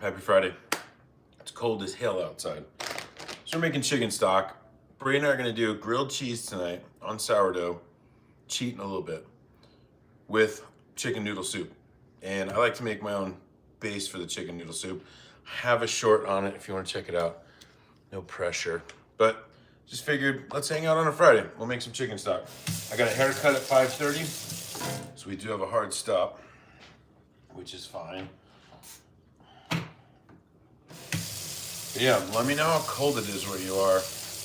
Happy Friday. It's cold as hell outside. So we're making chicken stock. Brie and I are gonna do grilled cheese tonight on sourdough, cheating a little bit, with chicken noodle soup. And I like to make my own base for the chicken noodle soup. I have a short on it if you wanna check it out. No pressure. But just figured, let's hang out on a Friday. We'll make some chicken stock. I got a haircut at 5:30, so we do have a hard stop, which is fine. But yeah, let me know how cold it is where you are.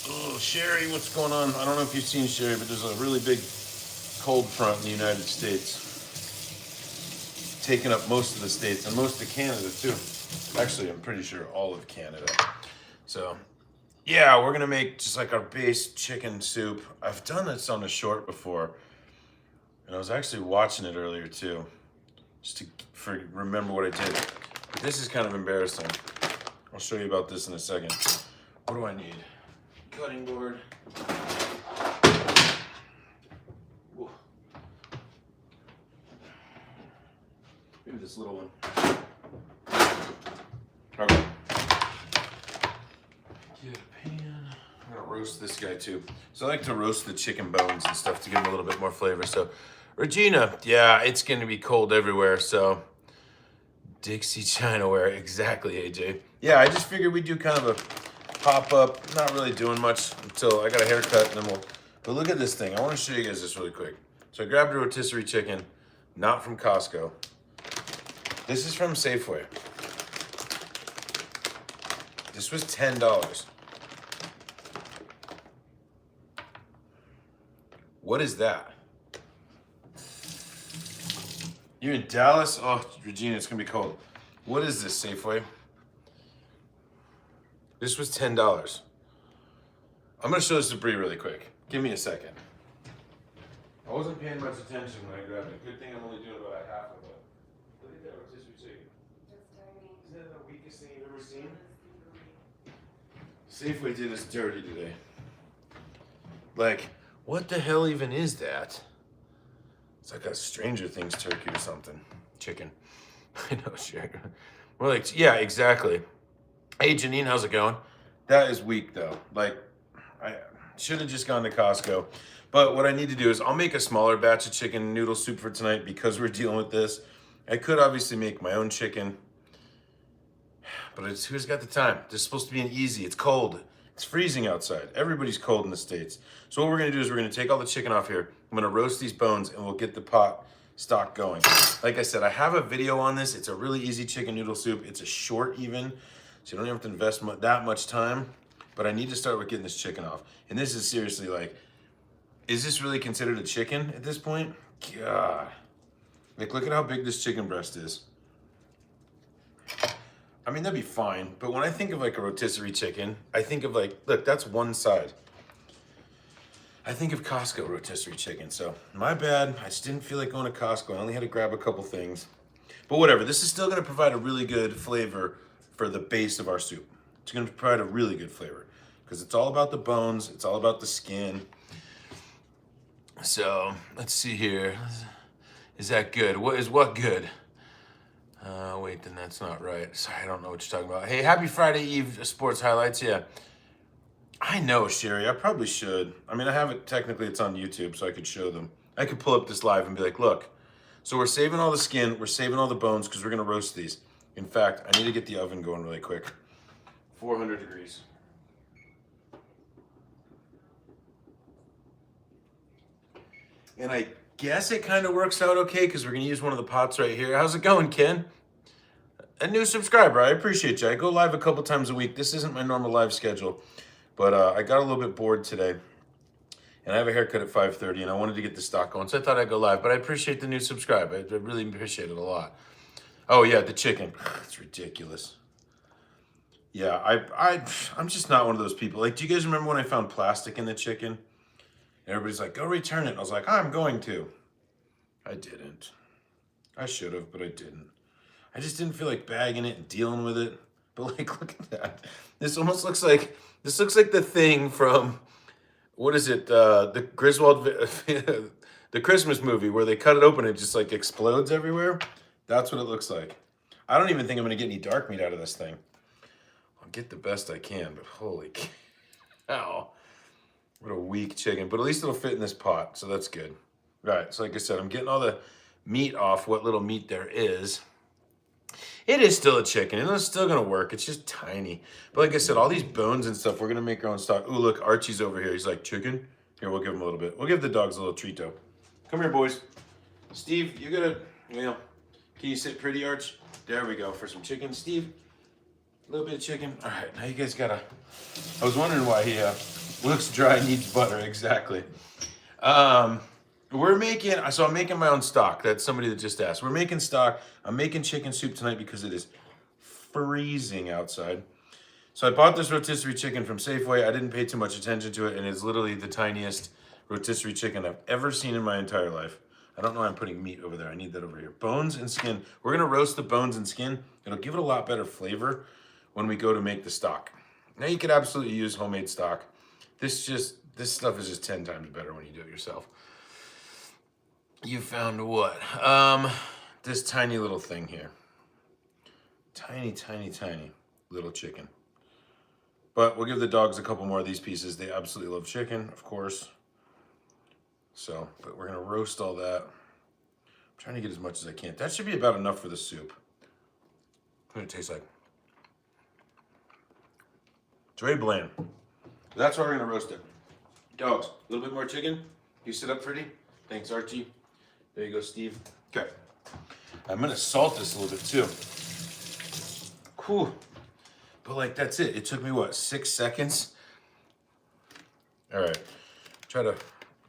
Oh, Sherry, what's going on? I don't know if you've seen Sherry, but there's a really big cold front in the United States. Taking up most of the states and most of Canada too. Actually, I'm pretty sure all of Canada. So, yeah, we're gonna make just like our base chicken soup. I've done this on a short before, and I was actually watching it earlier too, just to remember what I did. But this is kind of embarrassing. I'll show you about this in a second. What do I need? Cutting board. Whoa. Maybe this little one. Okay. Get a pan. I'm gonna roast this guy too. So I like to roast the chicken bones and stuff to give them a little bit more flavor. So, Regina, yeah, it's gonna be cold everywhere. So, Dixie Chinaware, exactly, AJ. Yeah, I just figured we'd do kind of a pop-up, not really doing much until I got a haircut, and then we'll, but look at this thing. I want to show you guys this really quick. So I grabbed a rotisserie chicken, not from Costco. This is from Safeway. This was $10. What is that? You're in Dallas? Oh, Regina, it's gonna be cold. What is this, Safeway? This was $10. I'm gonna show this to Brie really quick. Give me a second. I wasn't paying much attention when I grabbed it. Good thing I'm only doing about a half of it. Look at that rotisserie chicken. That's tiny. Isn't that the weakest thing you've ever seen? Safeway did us dirty today. Like, what the hell even is that? It's like a Stranger Things turkey or something. Chicken. I know, sure. We're like, yeah, exactly. Hey, Janine, how's it going? That is weak, though. Like, I should have just gone to Costco. But what I need to do is I'll make a smaller batch of chicken noodle soup for tonight because we're dealing with this. I could obviously make my own chicken. But who's got the time? This is supposed to be an easy. It's cold. It's freezing outside. Everybody's cold in the States. So what we're going to do is we're going to take all the chicken off here. I'm going to roast these bones and we'll get the pot stock going. Like I said, I have a video on this. It's a really easy chicken noodle soup. It's a short even, so you don't have to invest that much time. But I need to start with getting this chicken off. And this is seriously like, is this really considered a chicken at this point? God. Like, look at how big this chicken breast is. I mean, that'd be fine, but when I think of like a rotisserie chicken, I think of like, look, that's one side. I think of Costco rotisserie chicken, so my bad. I just didn't feel like going to Costco. I only had to grab a couple things. But whatever, this is still gonna provide a really good flavor for the base of our soup. It's gonna provide a really good flavor because it's all about the bones, it's all about the skin. So, let's see here. Is that good? What good? Wait, then that's not right. Sorry, I don't know what you're talking about. Hey, happy Friday Eve sports highlights. Yeah. I know, Sherry. I probably should. I mean, I have it. Technically, it's on YouTube, so I could show them. I could pull up this live and be like, look. So we're saving all the skin. We're saving all the bones because we're going to roast these. In fact, I need to get the oven going really quick. 400 degrees. And I guess it kind of works out okay because we're going to use one of the pots right here. How's it going, Ken? A new subscriber. I appreciate you. I go live a couple times a week. This isn't my normal live schedule, but I got a little bit bored today, and I have a haircut at 5:30, and I wanted to get the stock going, so I thought I'd go live, but I appreciate the new subscribe. I really appreciate it a lot. Oh, yeah, the chicken. It's ridiculous. Yeah, I'm just not one of those people. Like, do you guys remember when I found plastic in the chicken? Everybody's like, go return it. I was like, I'm going to. I didn't. I should have, but I didn't. I just didn't feel like bagging it and dealing with it. But like, look at that. This almost looks like, the thing from, what is it? The Griswold, the Christmas movie where they cut it open and it just like explodes everywhere. That's what it looks like. I don't even think I'm gonna get any dark meat out of this thing. I'll get the best I can, but holy cow. What a weak chicken, but at least it'll fit in this pot, so that's good. All right, so like I said, I'm getting all the meat off, what little meat there is. It is still a chicken, and it's still gonna work. It's just tiny. But like I said, all these bones and stuff, we're gonna make our own stock. Ooh, look, Archie's over here. He's like, chicken? Here, we'll give him a little bit. We'll give the dogs a little treat, though. Come here, boys. Steve, you gotta, can you sit pretty, Arch? There we go, for some chicken. Steve, a little bit of chicken. All right, now you guys gotta, I was wondering why he looks dry, needs butter, exactly. We're making, so I'm making my own stock. That's somebody that just asked. We're making stock. I'm making chicken soup tonight because it is freezing outside. So I bought this rotisserie chicken from Safeway. I didn't pay too much attention to it, and it's literally the tiniest rotisserie chicken I've ever seen in my entire life. I don't know why I'm putting meat over there. I need that over here. Bones and skin. We're gonna roast the bones and skin. It'll give it a lot better flavor when we go to make the stock. Now you could absolutely use homemade stock. This stuff is just 10 times better when you do it yourself. You found what? This tiny little thing here. Tiny, tiny, tiny little chicken. But we'll give the dogs a couple more of these pieces. They absolutely love chicken, of course. So, but we're gonna roast all that. I'm trying to get as much as I can. That should be about enough for the soup. What does it taste like? It's very bland. That's why we're gonna roast it. Dogs, a little bit more chicken. You sit up pretty. Thanks, Archie. There you go, Steve. Okay. I'm gonna salt this a little bit too. Cool. But like, that's it. It took me, what, 6 seconds? All right. Try to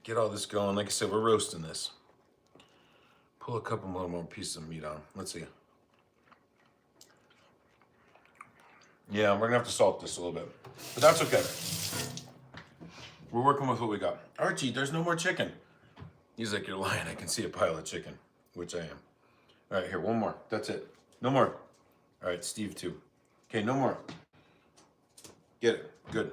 get all this going. Like I said, we're roasting this. Pull a couple more pieces of meat on. Let's see. Yeah, we're gonna have to salt this a little bit. But that's okay. We're working with what we got. Archie, there's no more chicken. He's like, you're lying. I can see a pile of chicken, which I am. All right, here, one more. That's it. No more. All right, Steve, too. Okay, no more. Get it. Good.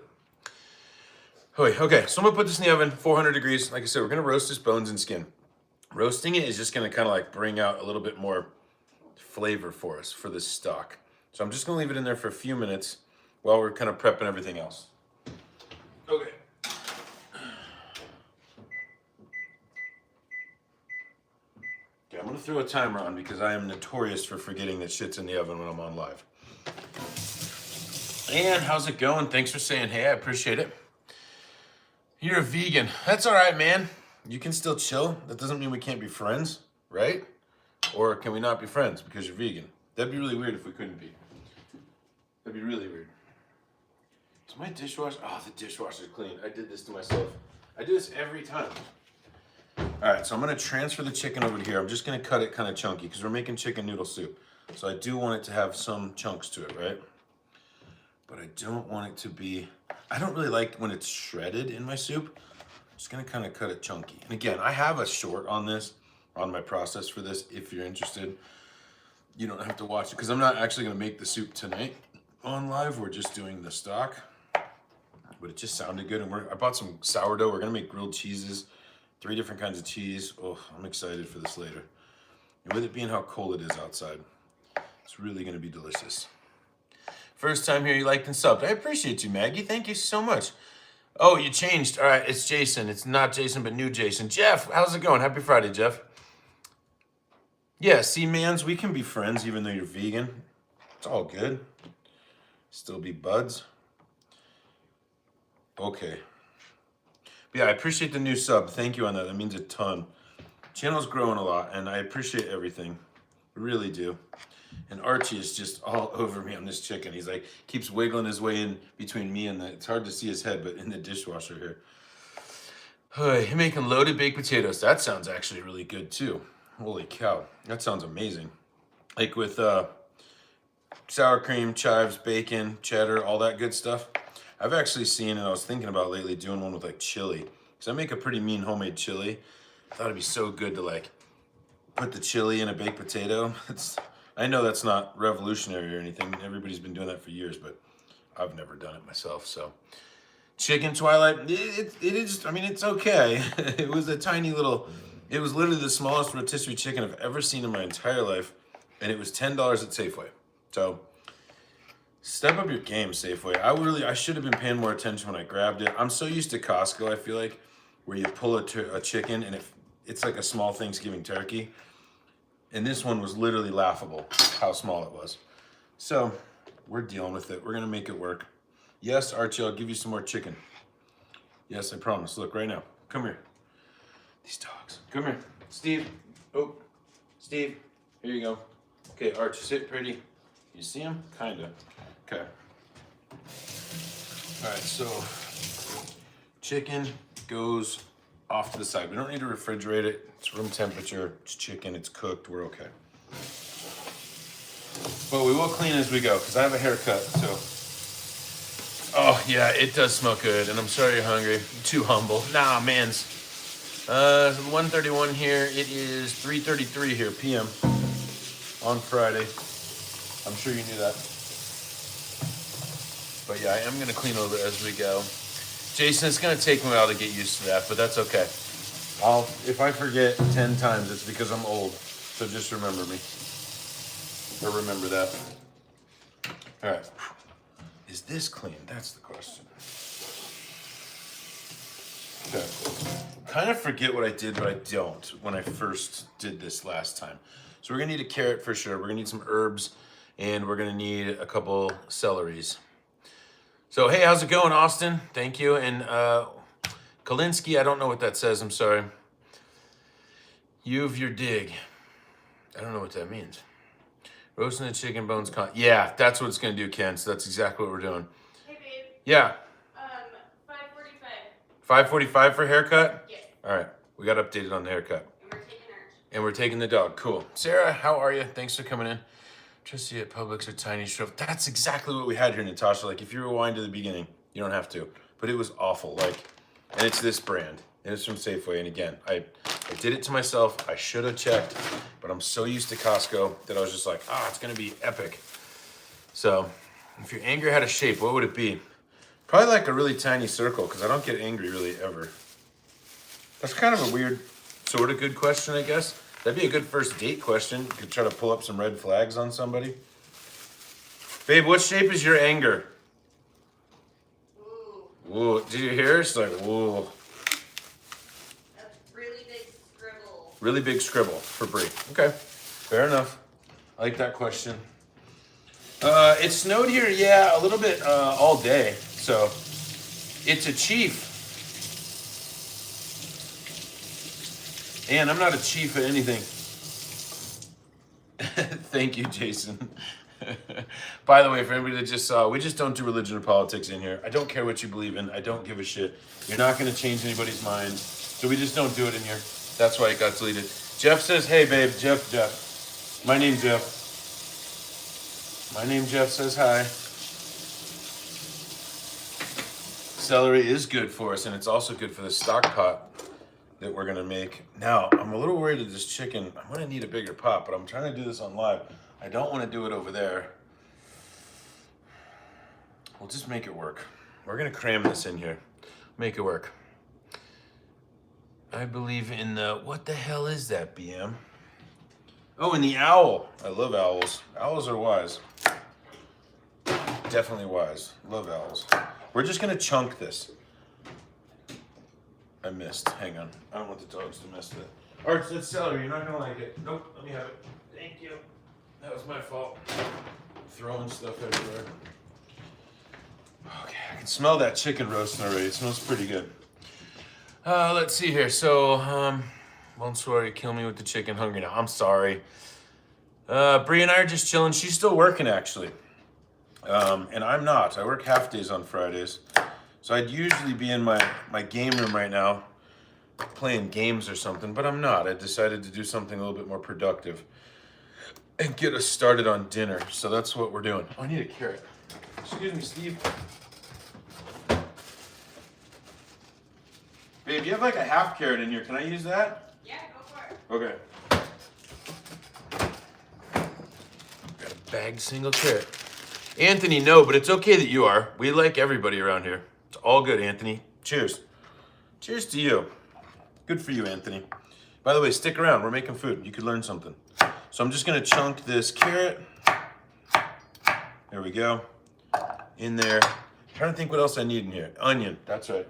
Okay, so I'm gonna put this in the oven, 400 degrees. Like I said, we're gonna roast this bones and skin. Roasting it is just gonna kind of like bring out a little bit more flavor for us for this stock. So I'm just gonna leave it in there for a few minutes while we're kind of prepping everything else. Okay. I'm gonna throw a timer on because I am notorious for forgetting that shit's in the oven when I'm on live. And how's it going? Thanks for saying hey, I appreciate it. You're a vegan. That's all right, man. You can still chill. That doesn't mean we can't be friends, right? Or can we not be friends because you're vegan? That'd be really weird if we couldn't be. That'd be really weird. Is my dishwasher? Oh, the dishwasher's clean. I did this to myself. I do this every time. All right, so I'm gonna transfer the chicken over to here. I'm just gonna cut it kind of chunky because we're making chicken noodle soup. So I do want it to have some chunks to it, right? But I don't want it to be, I don't really like when it's shredded in my soup. I'm just gonna kind of cut it chunky. And again, I have a short on this, on my process for this, if you're interested. You don't have to watch it because I'm not actually gonna make the soup tonight on live. We're just doing the stock. But it just sounded good. And I bought some sourdough. We're gonna make grilled cheeses. 3 different kinds of cheese. Oh, I'm excited for this later. And with it being how cold it is outside, it's really gonna be delicious. First time here, you liked and subbed. I appreciate you, Maggie. Thank you so much. Oh, you changed. All right, it's Jason. It's not Jason, but new Jason. Jeff, how's it going? Happy Friday, Jeff. Yeah, see, mans, we can be friends even though you're vegan. It's all good. Still be buds. Okay. But yeah, I appreciate the new sub. Thank you on that. That means a ton. Channel's growing a lot, and I appreciate everything. I really do. And Archie is just all over me on this chicken. He's like, keeps wiggling his way in between me and it's hard to see his head, but in the dishwasher here. You're making loaded baked potatoes. That sounds actually really good too. Holy cow. That sounds amazing. Like with sour cream, chives, bacon, cheddar, all that good stuff. I've actually seen, and I was thinking about lately doing one with like chili. Because I make a pretty mean homemade chili. I thought it'd be so good to like put the chili in a baked potato. I know that's not revolutionary or anything. Everybody's been doing that for years, but I've never done it myself. So chicken Twilight, it is, I mean, it's okay. It was a tiny little, it was literally the smallest rotisserie chicken I've ever seen in my entire life. and it was $10 at Safeway. So step up your game, Safeway. I should have been paying more attention when I grabbed it. I'm so used to Costco, I feel like, where you pull a chicken and it's like a small Thanksgiving turkey. And this one was literally laughable how small it was. So we're dealing with it. We're gonna make it work. Yes, Archie, I'll give you some more chicken. Yes, I promise. Look, right now. Come here. These dogs. Come here. Steve. Oh, Steve. Here you go. Okay, Arch, sit pretty. You see him? Kinda. Okay. All right, so chicken goes off to the side. We don't need to refrigerate it. It's room temperature. It's chicken. It's cooked. We're okay. But we will clean as we go because I have a haircut, so. Oh, yeah, it does smell good, and I'm sorry you're hungry. I'm too humble. Nah, man's. 1:31 here. It is 3:33 here, p.m. on Friday. I'm sure you knew that. But yeah, I am going to clean a little bit as we go. Jason, it's going to take me a while to get used to that, but that's okay. If I forget 10 times, it's because I'm old. So just remember me. Or remember that. All right. Is this clean? That's the question. Okay. Kind of forget what I did, but I don't when I first did this last time. So we're gonna need a carrot for sure. We're gonna need some herbs, and we're gonna need a couple celeries. So hey, how's it going, Austin? Thank you. And Kalinsky, I don't know what that says. I'm sorry. You've your dig. I don't know what that means. Roasting the chicken bones. Yeah, that's what it's gonna do, Ken. So that's exactly what we're doing. Hey, babe. Yeah. 5:45. 5:45 for haircut? Yes. All right, we got updated on the haircut. And we're taking Arch. And we're taking the dog. Cool. Sarah, how are you? Thanks for coming in. Trusty at Publix or Tiny Shop. That's exactly what we had here, Natasha. Like, if you rewind to the beginning, you don't have to. But it was awful. Like, and it's this brand. And it's from Safeway. And again, I did it to myself. I should have checked. But I'm so used to Costco that I was just like, it's going to be epic. So, if your anger had a shape, what would it be? Probably like a really tiny circle, because I don't get angry really ever. That's kind of a weird, sort of good question, I guess. That'd be a good first date question. You could try to pull up some red flags on somebody. Babe, what shape is your anger? Ooh. Ooh, did you hear? It's like, ooh. A really big scribble. Really big scribble for Brie. Okay, fair enough. I like that question. It snowed here, yeah, a little bit all day. So it's a chief. And I'm not a chief at anything. Thank you, Jason. By the way, for anybody that just saw, we just don't do religion or politics in here. I don't care what you believe in. I don't give a shit. You're not going to change anybody's mind. So we just don't do it in here. That's why it got deleted. Jeff says, hey, babe. Jeff. My name's Jeff. My name Jeff says hi. Celery is good for us, and it's also good for the stock pot that we're gonna make. Now, I'm a little worried that this chicken, I'm gonna need a bigger pot, but I'm trying to do this on live. I don't wanna do it over there. We'll just make it work. We're gonna cram this in here. Make it work. I believe in the, what the hell is that, BM? Oh, and the owl. I love owls. Owls are wise. Definitely wise. Love owls. We're just gonna chunk this. I missed. Hang on. I don't want the dogs to mess with it. Arch, that's celery. You're not gonna like it. Nope. Let me have it. Thank you. That was my fault. Throwing stuff everywhere. Okay, I can smell that chicken roasting already. It smells pretty good. Let's see here. So, well, sorry, kill me with the chicken. Hungry now. I'm sorry. Bree and I are just chilling. She's still working, actually. And I'm not. I work half days on Fridays. So I'd usually be in my game room right now playing games or something, but I'm not. I decided to do something a little bit more productive and get us started on dinner. So that's what we're doing. Oh, I need a carrot. Excuse me, Steve. Babe, you have like a half carrot in here. Can I use that? Yeah, go for it. Okay. Got a bagged single carrot. Anthony, no, but it's okay that you are. We like everybody around here. It's all good, Anthony. Cheers. Cheers to you. Good for you, Anthony. By the way, stick around. We're making food. You could learn something. So I'm just gonna chunk this carrot. There we go. In there. Trying to think what else I need in here. Onion, that's right.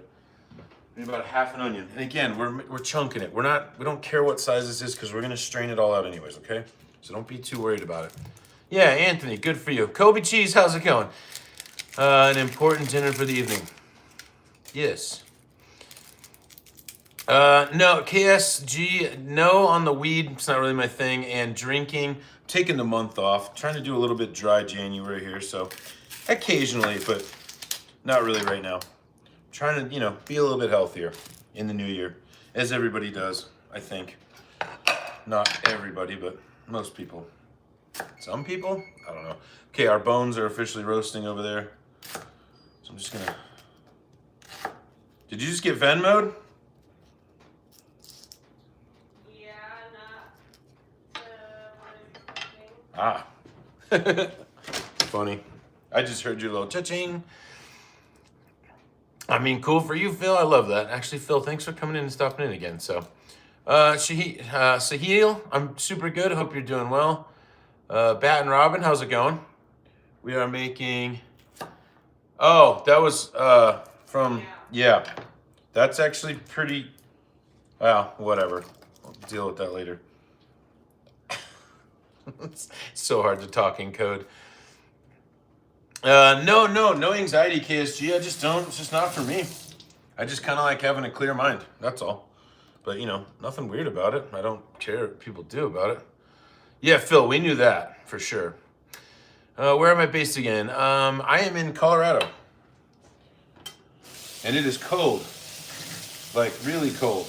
Maybe about half an onion. And again, we're chunking it. We don't care what size this is because we're gonna strain it all out anyways, okay? So don't be too worried about it. Yeah, Anthony, good for you. Kobe Cheese, how's it going? An important dinner for the evening. Yes. No, KSG, no on the weed. It's not really my thing. And drinking, I'm taking the month off. Trying to do a little bit dry January here, so occasionally, but not really right now. Trying to, be a little bit healthier in the new year, as everybody does, I think. Not everybody, but most people. Some people? I don't know. Okay, our bones are officially roasting over there. So I'm just gonna... Did you just get Venmo'd? Yeah, not what I'm thinking. Funny. I just heard your little cha-ching. I mean, cool for you, Phil. I love that. Actually, Phil, thanks for coming in and stopping in again. So, Sahil, I'm super good. Hope you're doing well. Bat and Robin, how's it going? We are making... Oh, that was from... Yeah. That's actually pretty... Well, whatever. I'll deal with that later. It's so hard to talk in code. No anxiety, KSG. I just don't. It's just not for me. I just kind of like having a clear mind. That's all. But, nothing weird about it. I don't care what people do about it. Yeah, Phil, we knew that for sure. Where am I based again? I am in Colorado. And it is cold. Like, really cold.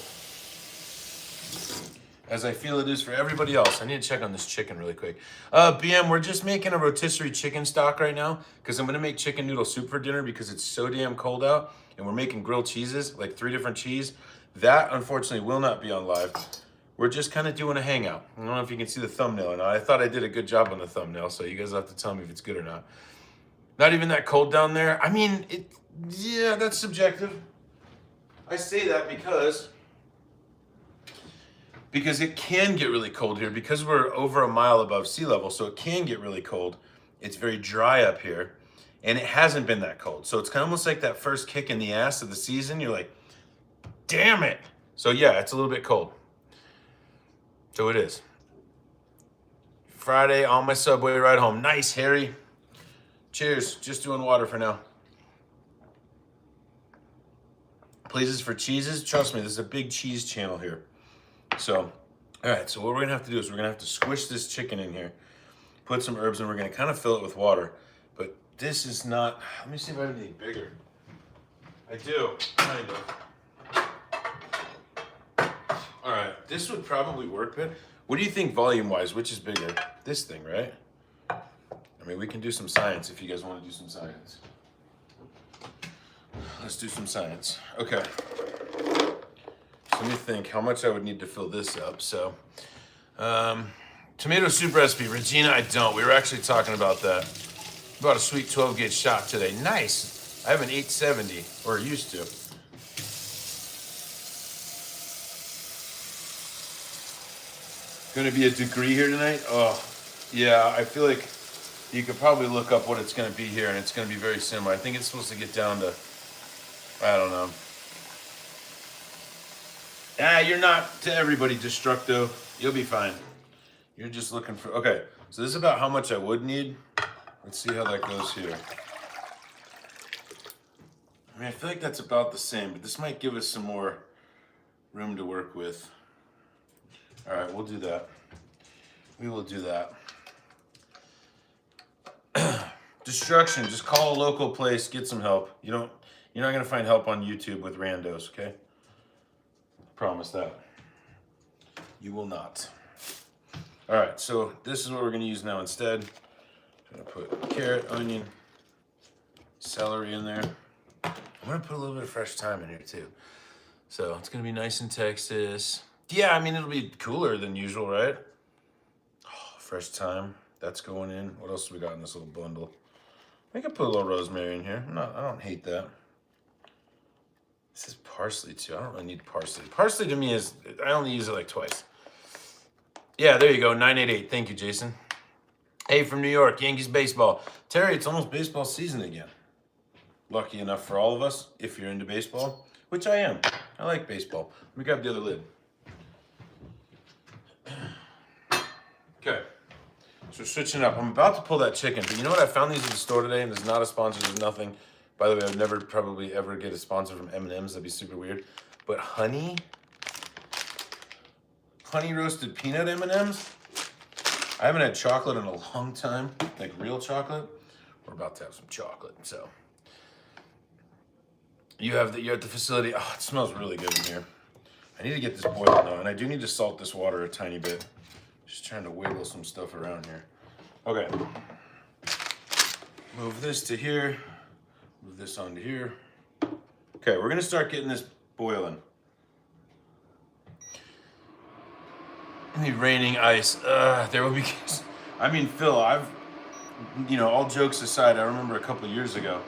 As I feel it is for everybody else. I need to check on this chicken really quick. BM, we're just making a rotisserie chicken stock right now because I'm going to make chicken noodle soup for dinner because it's so damn cold out. And we're making grilled cheeses, like 3 different cheese. That, unfortunately, will not be on live. We're just kind of doing a hangout. I don't know if you can see the thumbnail or not. I thought I did a good job on the thumbnail, so you guys have to tell me if it's good or not. Not even that cold down there. I mean, yeah, that's subjective. I say that because it can get really cold here because we're over a mile above sea level, so it can get really cold. It's very dry up here, and it hasn't been that cold. So it's kind of almost like that first kick in the ass of the season. You're like, damn it. So yeah, it's a little bit cold. So it is. Friday on my subway ride home. Nice, Harry. Cheers. Just doing water for now. Places for cheeses. Trust me, this is a big cheese channel here. So, all right, so what we're gonna have to do is we're gonna have to squish this chicken in here, put some herbs, and we're gonna kind of fill it with water. But this is not, let me see if I have anything bigger. I do, kind of. All right, this would probably work, but what do you think volume-wise? Which is bigger? This thing, right? I mean, we can do some science if you guys want to do some science. Let's do some science. Okay. Let me think how much I would need to fill this up. So, tomato soup recipe. Regina, I don't. We were actually talking about that. About a sweet 12-gauge shot today. Nice. I have an 870, or used to. Going to be a degree here tonight? Oh, yeah. I feel like you could probably look up what it's going to be here, and it's going to be very similar. I think it's supposed to get down to, I don't know. You're not to everybody destructo. You'll be fine. You're just looking for... Okay, so this is about how much I would need. Let's see how that goes here. I mean, I feel like that's about the same, but this might give us some more room to work with. All right, we'll do that. We will do that. Destruction, just call a local place, get some help. You're not gonna find help on YouTube with randos, okay? Promise that. You will not. All right, so this is what we're gonna use now instead. I'm gonna put carrot, onion, celery in there. I'm gonna put a little bit of fresh thyme in here too. So it's gonna be nice in Texas. Yeah, I mean, it'll be cooler than usual, right? Oh, fresh thyme, that's going in. What else do we got in this little bundle? I could put a little rosemary in here. I don't hate that. This is parsley too. I don't really need parsley. Parsley to me is, I only use it like twice. Yeah, there you go. 988. Thank you, Jason. Hey, from New York, Yankees baseball. Terry, it's almost baseball season again. Lucky enough for all of us, if you're into baseball, which I am. I like baseball. Let me grab the other lid. Okay. So switching up. I'm about to pull that chicken, but you know what? I found these at the store today, and there's not a sponsor. There's nothing. By the way, I would never probably ever get a sponsor from M&M's. That'd be super weird. But honey roasted peanut M&M's. I haven't had chocolate in a long time, like real chocolate. We're about to have some chocolate, so. You're at the facility. Oh, it smells really good in here. I need to get this boiling though, and I do need to salt this water a tiny bit. Just trying to wiggle some stuff around here. Okay. Move this to here. Move this onto here. Okay, we're gonna start getting this boiling. The raining ice. There will be. I mean, Phil, all jokes aside, I remember a couple of years ago.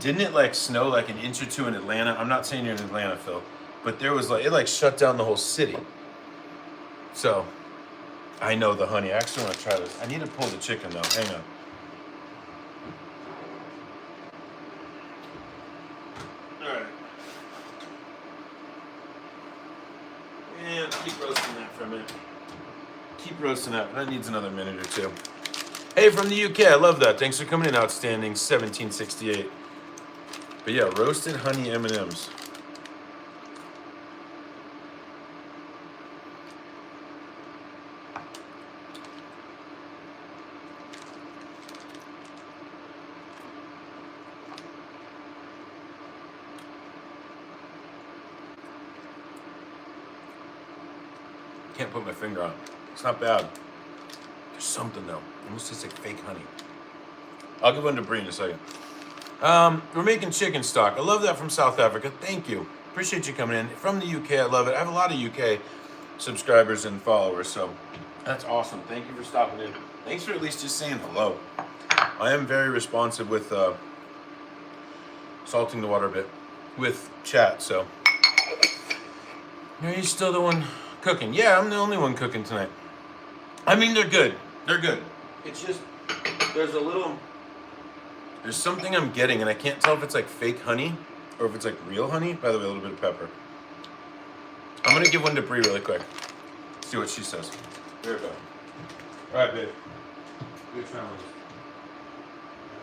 Didn't it like snow like an inch or two in Atlanta? I'm not saying you're in Atlanta, Phil, but there was it shut down the whole city. So, I know the honey. I actually want to try this. I need to pull the chicken though. Hang on. All right. And keep roasting that for a minute. Keep roasting that. That needs another minute or two. Hey, from the UK, I love that. Thanks for coming in, outstanding 1768. But yeah, roasted honey M&Ms. Can't put my finger on it. It's not bad. There's something though. It almost tastes like fake honey. I'll give one to Bree in a second. We're making chicken stock. I love that from South Africa. Thank you. Appreciate you coming in. From the UK, I love it. I have a lot of UK subscribers and followers, so that's awesome. Thank you for stopping in. Thanks for at least just saying hello. I am very responsive with salting the water a bit with chat, so. Are you still the one cooking? Yeah, I'm the only one cooking tonight. I mean, they're good. They're good. It's just, there's something I'm getting, and I can't tell if it's like fake honey or if it's like real honey. By the way, a little bit of pepper. I'm gonna give one to Bree really quick. See what she says. Here we go. All right, babe. Good trying with this.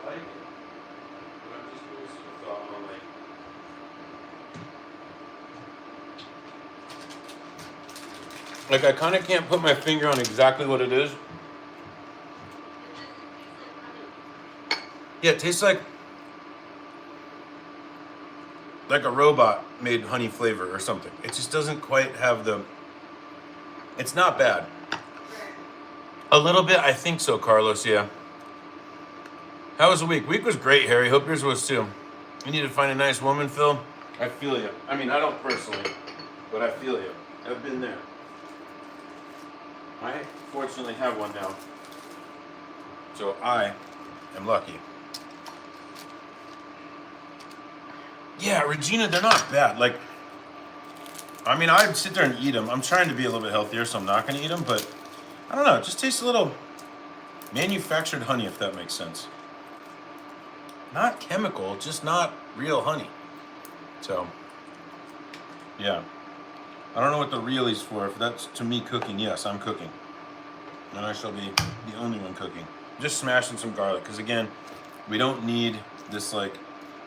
I like it. But I'm just doing some thought on like I kind of can't put my finger on exactly what it is. Yeah, it tastes like a robot made honey flavor or something. It just doesn't quite have the. It's not bad. A little bit, I think so, Carlos. Yeah. How was the week? Week was great, Harry. Hope yours was too. You need to find a nice woman, Phil. I feel you. I mean, I don't personally, but I feel you. I've been there. I fortunately have one now, so I am lucky. Yeah, Regina, they're not bad. Like, I mean, I'd sit there and eat them. I'm trying to be a little bit healthier, so I'm not going to eat them, but I don't know. It just tastes a little manufactured honey, if that makes sense. Not chemical, just not real honey. So, yeah. I don't know what the really's for. If that's to me cooking, yes, I'm cooking. And I shall be the only one cooking. Just smashing some garlic, because again, we don't need this like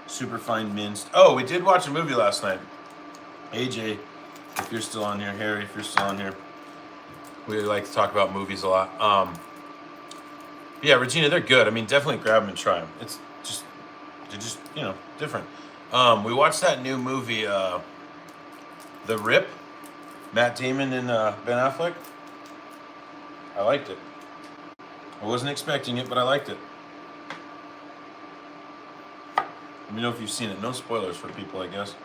super fine minced. Oh, we did watch a movie last night. AJ, if you're still on here, Harry, if you're still on here, we like to talk about movies a lot. Yeah, Regina, they're good. I mean, definitely grab them and try them. It's just, they're just, different. We watched that new movie, The Rip, Matt Damon and Ben Affleck. I liked it. I wasn't expecting it, but I liked it. Let me know if you've seen it. No spoilers for people, I guess.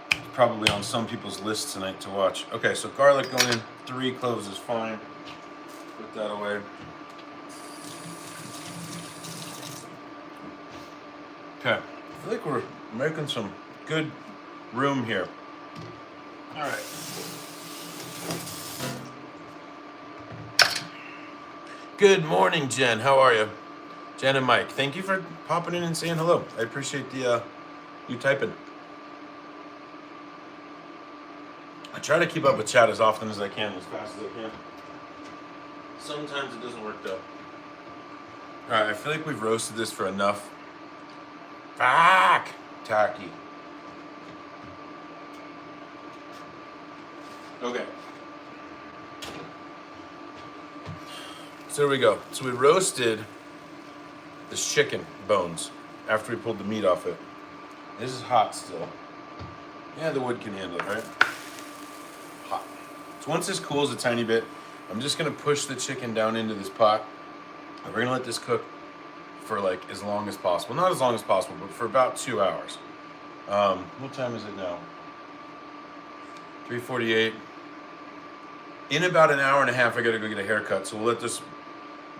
It's probably on some people's lists tonight to watch. Okay, so garlic going in. 3 cloves is fine. Put that away. Okay, I feel like we're making some good room here. All right. Good morning, Jen. How are you? Jen and Mike, thank you for popping in and saying hello. I appreciate the you typing. I try to keep up with chat as often as I can, as fast as I can. Sometimes it doesn't work though. All right, I feel like we've roasted this for enough. Fuck! Tacky. Okay. So there we go. So we roasted this chicken bones after we pulled the meat off it. This is hot still. Yeah, the wood can handle it, right? Hot. So once this cools a tiny bit, I'm just gonna push the chicken down into this pot. And we're gonna let this cook for like as long as possible. Not as long as possible, but for about 2 hours. What time is it now? 3:48. In about an hour and a half, I gotta go get a haircut. So we'll let this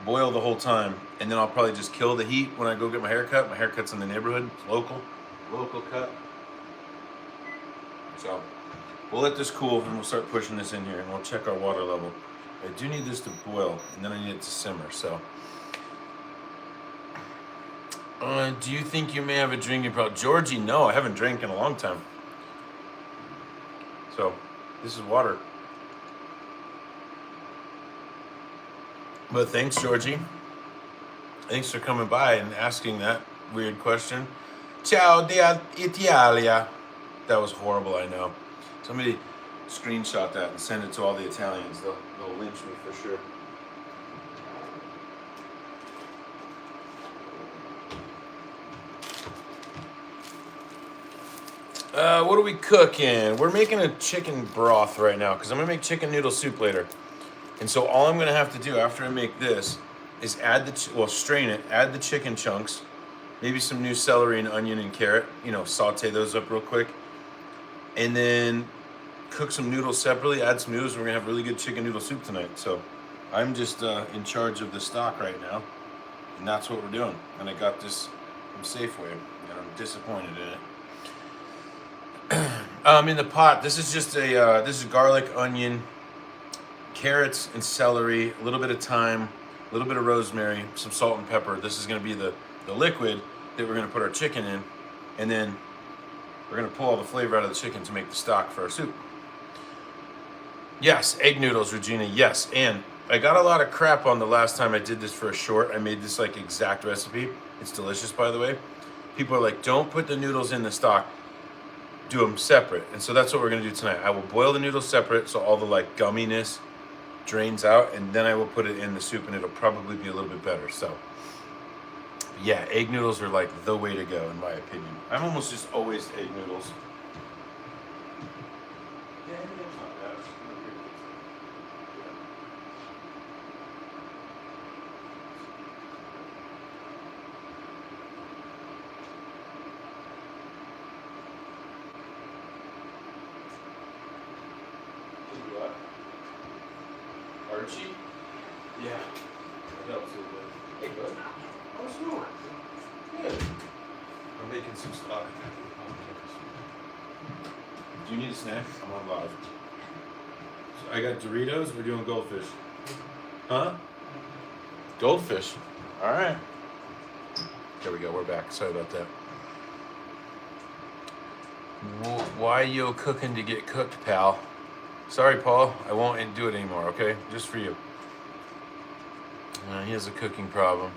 boil the whole time, and then I'll probably just kill the heat when I go get my haircut. My haircut's in the neighborhood, it's local cut. So we'll let this cool, and we'll start pushing this in here, and we'll check our water level. I do need this to boil, and then I need it to simmer. So, do you think you may have a drinking problem, Georgie? No, I haven't drank in a long time. So this is water. But thanks, Georgie. Thanks for coming by and asking that weird question. Ciao d'Italia. That was horrible, I know. Somebody screenshot that and send it to all the Italians. They'll lynch me for sure. What are we cooking? We're making a chicken broth right now because I'm gonna make chicken noodle soup later. And so all I'm gonna have to do after I make this is add strain it, add the chicken chunks, maybe some new celery and onion and carrot, saute those up real quick. And then cook some noodles separately, add some noodles, and we're gonna have really good chicken noodle soup tonight. So I'm just in charge of the stock right now, and that's what we're doing. And I got this from Safeway, and I'm disappointed in it. In the pot, this is just this is garlic, onion, carrots, and celery, a little bit of thyme, a little bit of rosemary, some salt and pepper. This is gonna be the liquid that we're gonna put our chicken in, and then we're gonna pull all the flavor out of the chicken to make the stock for our soup. Yes, egg noodles, Regina, yes. And I got a lot of crap on the last time I did this for a short. I made this like exact recipe. It's delicious, by the way. People are like, don't put the noodles in the stock. Do them separate. And so that's what we're gonna do tonight. I will boil the noodles separate so all the like gumminess drains out, and then I will put it in the soup, and it'll probably be a little bit better. So yeah, egg noodles are like the way to go in my opinion. I'm almost just always egg noodles. Yeah, it's not bad. Archie? Yeah. That helps a little bit. Hey, bud. How's it going? Good. I'm making some stock. Do you need a snack? I'm on live. So I got Doritos. We're doing goldfish. Huh? Goldfish. All right. There we go. We're back. Sorry about that. Why you cooking to get cooked, pal? Sorry, Paul. I won't do it anymore, okay? Just for you. He has a cooking problem.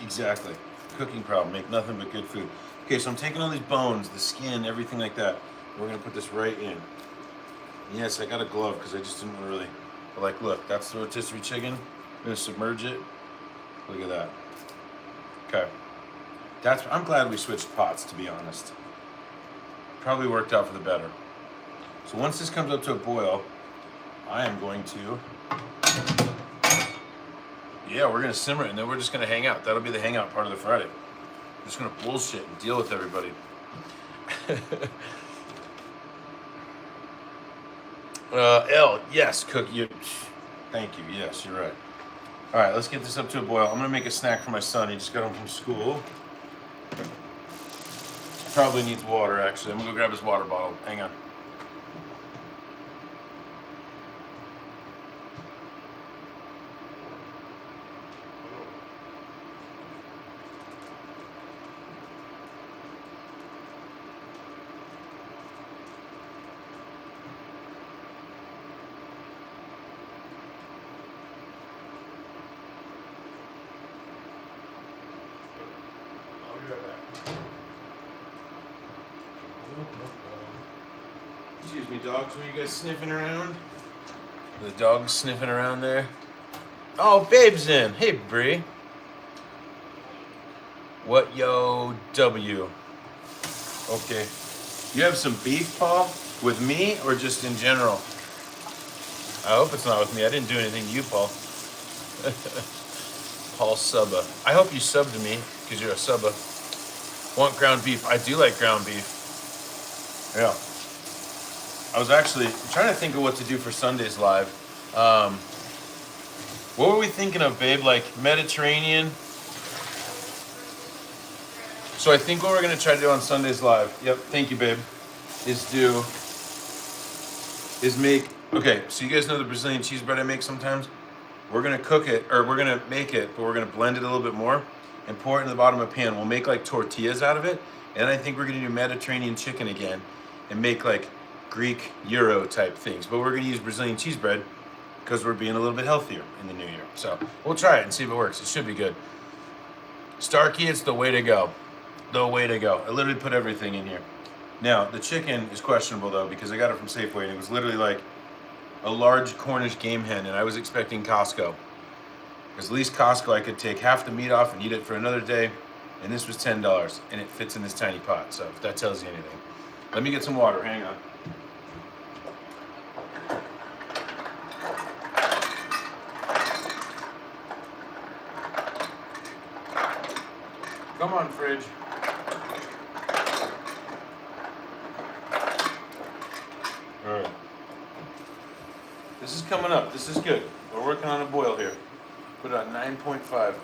Exactly. Cooking problem. Make nothing but good food. Okay, so I'm taking all these bones, the skin, everything like that. We're going to put this right in. Yes, I got a glove because I just didn't want to really... But like, look, that's the rotisserie chicken. I'm going to submerge it. Look at that. Okay. I'm glad we switched pots, to be honest. Probably worked out for the better. So once this comes up to a boil, I am going to, we're going to simmer it, and then we're just going to hang out. That'll be the hangout part of the Friday. I'm just going to bullshit and deal with everybody. Yes, cook you. Thank you. Yes, you're right. All right, let's get this up to a boil. I'm going to make a snack for my son. He just got home from school. Probably needs water, actually. I'm going to go grab his water bottle. Hang on. Excuse me, dogs. Were you guys sniffing around? The dog's sniffing around there. Oh, Babe's in. Hey, Bree. What yo W? Okay. You have some beef, Paul? With me or just in general? I hope it's not with me. I didn't do anything to you, Paul. Paul Subba. I hope you subbed to me because you're a Subba. Want ground beef? I do like ground beef. Yeah. I was actually trying to think of what to do for Sunday's live. What were we thinking of, babe? Like Mediterranean? So I think what we're going to try to do on Sunday's live, yep, thank you, babe, is make, okay, so you guys know the Brazilian cheese bread I make sometimes? We're going to cook it, or we're going to make it, but we're going to blend it a little bit more and pour it in the bottom of a pan. We'll make like tortillas out of it, and I think we're going to do Mediterranean chicken again and make like Greek Euro type things, but we're going to use Brazilian cheese bread because we're being a little bit healthier in the new year. So we'll try it and see if it works. It should be good. Starkey, it's the way to go. The way to go. I literally put everything in here. Now, the chicken is questionable though because I got it from Safeway and it was literally like a large Cornish game hen and I was expecting Costco. Because at least Costco I could take half the meat off and eat it for another day, and this was $10 and it fits in this tiny pot, so if that tells you anything. Let me get some water, hang on. Come on, fridge. All right. This is coming up. This is good. We're working on a boil here. Put it on 9.5.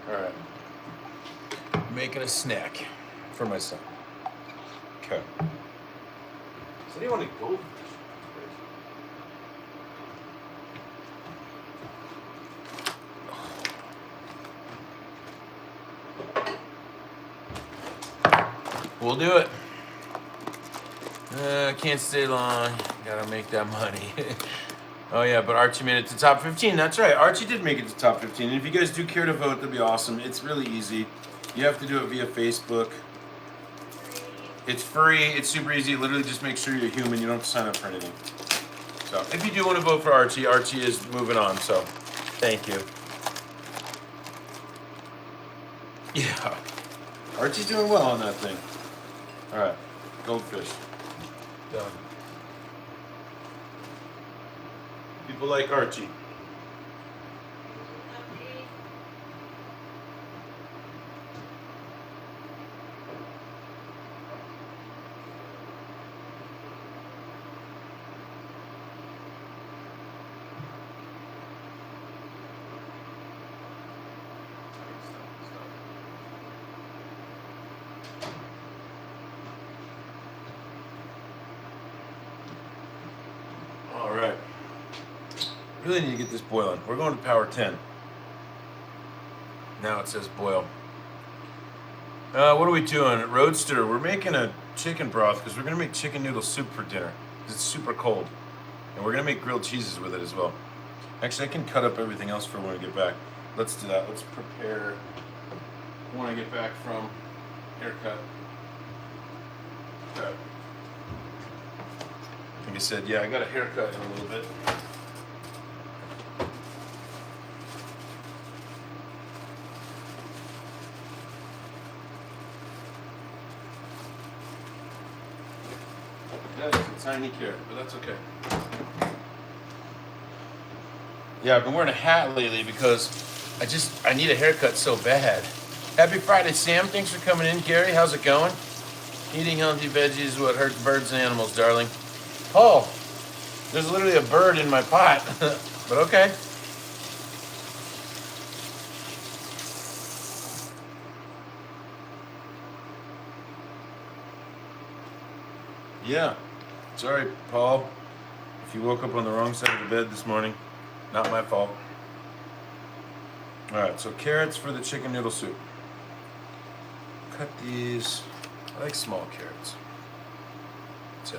All right. Making a snack for my son. Okay. So do you want to go? We'll do it. Can't stay long. Gotta make that money. Oh yeah, but Archie made it to top 15. That's right. Archie did make it to top 15. And if you guys do care to vote, that'd be awesome. It's really easy. You have to do it via Facebook. It's free. It's super easy. Literally just make sure you're human. You don't have to sign up for anything. So if you do want to vote for Archie, Archie is moving on. So thank you. Yeah. Archie's doing well on that thing. All right. Goldfish. Done. People like Archie. All right. Really need to get this boiling. We're going to power 10. Now it says boil. What are we doing? Roadster. We're making a chicken broth because we're going to make chicken noodle soup for dinner. It's super cold. And we're going to make grilled cheeses with it as well. Actually, I can cut up everything else for when I get back. Let's do that. Let's prepare when I get back from haircut. Okay. Like I said, yeah, I got a haircut in a little bit. That is a tiny carrot, but that's okay. Yeah, I've been wearing a hat lately because I need a haircut so bad. Happy Friday, Sam. Thanks for coming in. Gary, how's it going? Eating healthy veggies is what hurts birds and animals, darling. Paul, there's literally a bird in my pot, but okay. Yeah. Sorry, Paul, if you woke up on the wrong side of the bed this morning. Not my fault. All right, so carrots for the chicken noodle soup. Cut these. I like small carrots. So,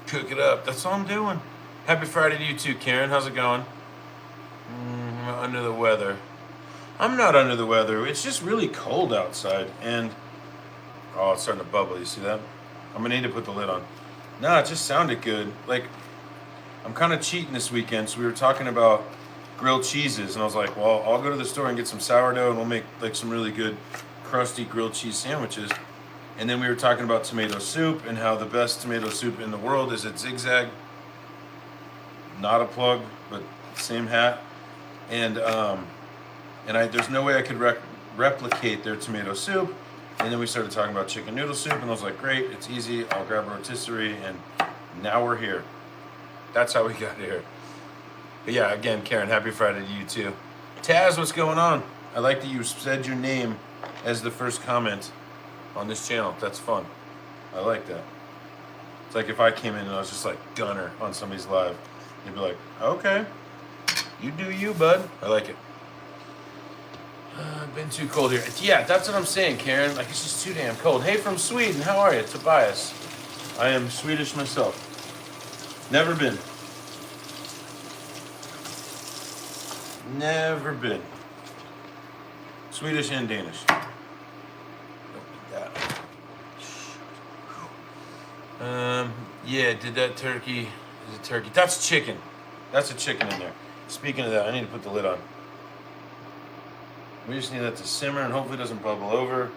cook it up. That's all I'm doing. Happy Friday to you too, Karen. How's it going? I'm under the weather. I'm not under the weather. It's just really cold outside. And, oh, it's starting to bubble. You see that? I'm going to need to put the lid on. No, it just sounded good. Like, I'm kind of cheating this weekend. So we were talking about grilled cheeses. And I was like, well, I'll go to the store and get some sourdough. And we'll make, like, some really good crusty grilled cheese sandwiches. And then we were talking about tomato soup and how the best tomato soup in the world is at Zigzag. Not a plug, but same hat. And there's no way I could replicate their tomato soup. And then we started talking about chicken noodle soup, and I was like, great, it's easy. I'll grab a rotisserie, and now we're here. That's how we got here. But yeah, again, Karen, happy Friday to you too. Taz, what's going on? I like that you said your name as the first comment on this channel. That's fun. I like that. It's like if I came in and I was just like Gunner on somebody's live, you'd be like, okay, you do you, bud. I like it. Been too cold here. Yeah, that's what I'm saying, Karen. Like, it's just too damn cold. Hey, from Sweden, how are you? Tobias. I am Swedish myself. Never been. Never been. Swedish and Danish. Yeah, did that turkey. Is it turkey? That's chicken. That's a chicken in there. Speaking of that, I need to put the lid on. We just need that to simmer and hopefully it doesn't bubble over.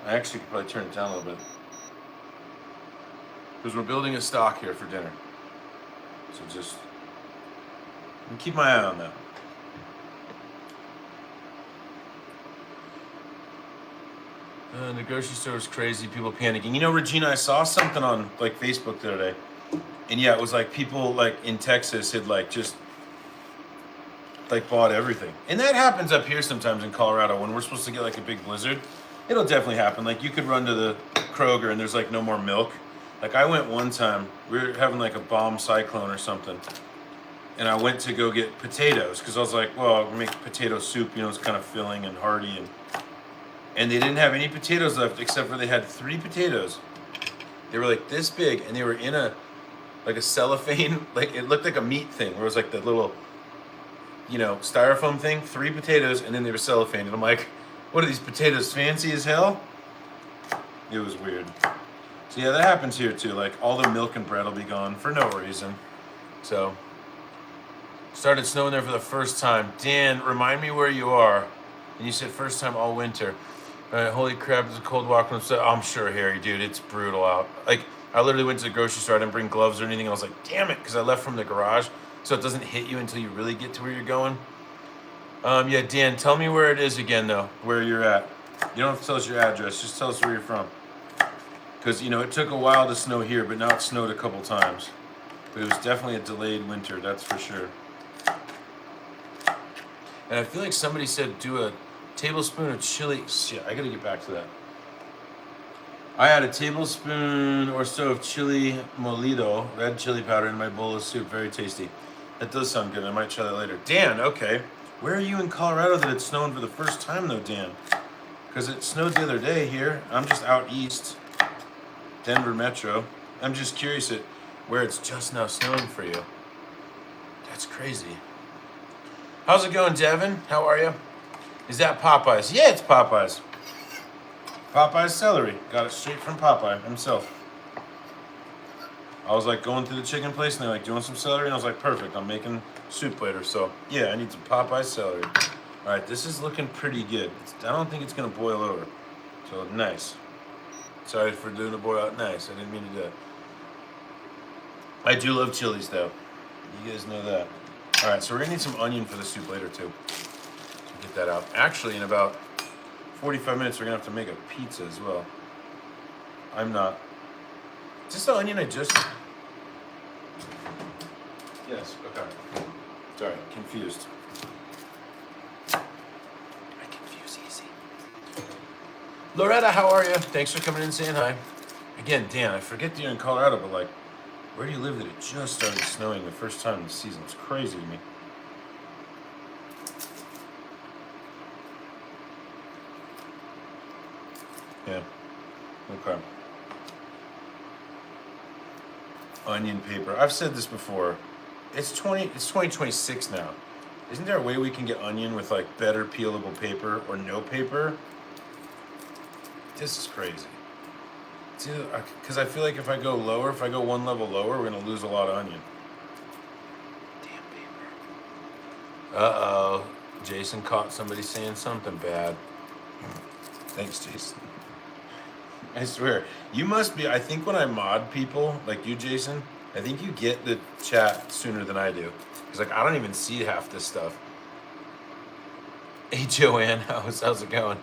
I actually could probably turn it down a little bit. Because we're building a stock here for dinner. So just keep my eye on that. The grocery store is crazy, people panicking. You know, Regina, I saw something on like Facebook the other day. And yeah, it was like people like in Texas had like just like bought everything. And that happens up here sometimes in Colorado when we're supposed to get like a big blizzard. It'll definitely happen. Like you could run to the Kroger and there's like no more milk. Like I went one time, we were having like a bomb cyclone or something. And I went to go get potatoes because I was like, well, I'll make potato soup, you know, it's kind of filling and hearty. And they didn't have any potatoes left except for they had 3 potatoes. They were like this big and they were in a cellophane, like it looked like a meat thing where it was like the little, you know, styrofoam thing, 3 potatoes, and then they were cellophane. And I'm like, what are these potatoes, fancy as hell? It was weird. So yeah, that happens here too. Like all the milk and bread will be gone for no reason. So, started snowing there for the first time. Dan, remind me where you are. And you said first time all winter. Holy crap, it's a cold walk. I'm sure, Harry, dude, it's brutal out. Like, I literally went to the grocery store. I didn't bring gloves or anything. I was like, damn it, because I left from the garage. So it doesn't hit you until you really get to where you're going. Yeah, Dan, tell me where it is again, though, where you're at. You don't have to tell us your address. Just tell us where you're from. Because, you know, it took a while to snow here, but now it snowed a couple times. But it was definitely a delayed winter, that's for sure. And I feel like somebody said do a tablespoon of chili. Shit, I gotta get back to that. I add a tablespoon or so of chili molido, red chili powder, in my bowl of soup. Very tasty. That does sound good. I might try that later. Dan, okay. Where are you in Colorado that it's snowing for the first time, though, Dan? Because it snowed the other day here. I'm just out east, Denver Metro. I'm just curious at where it's just now snowing for you. That's crazy. How's it going, Devin? How are you? Is that Popeyes? Yeah, it's Popeyes. Popeyes celery. Got it straight from Popeye himself. I was like going through the chicken place and they're like, do you want some celery? And I was like, perfect. I'm making soup later. So yeah, I need some Popeye celery. All right, this is looking pretty good. I don't think it's going to boil over. So nice. Sorry for doing a boil out nice. I didn't mean to do that. I do love chilies though. You guys know that. All right, so we're going to need some onion for the soup later too. Get that out. Actually, in about 45 minutes, we're going to have to make a pizza as well. I'm not. Is this the onion I just... Yes, okay. Sorry, confused. I confuse easy. Loretta, how are you? Thanks for coming in and saying hi. Again, Dan, I forget that you're in Colorado, but like, where do you live that it just started snowing the first time this season? It's crazy to me. Yeah. Okay. Onion paper. I've said this before. It's 2026 now. Isn't there a way we can get onion with like better peelable paper or no paper? This is crazy. Because I feel like if I go lower, if I go one level lower, we're gonna lose a lot of onion. Damn paper. Uh-oh. Jason caught somebody saying something bad. Thanks, Jason. I swear. You must be, I think when I mod people, like you, Jason, I think you get the chat sooner than I do. Because, like, I don't even see half this stuff. Hey, Joanne, how's it going?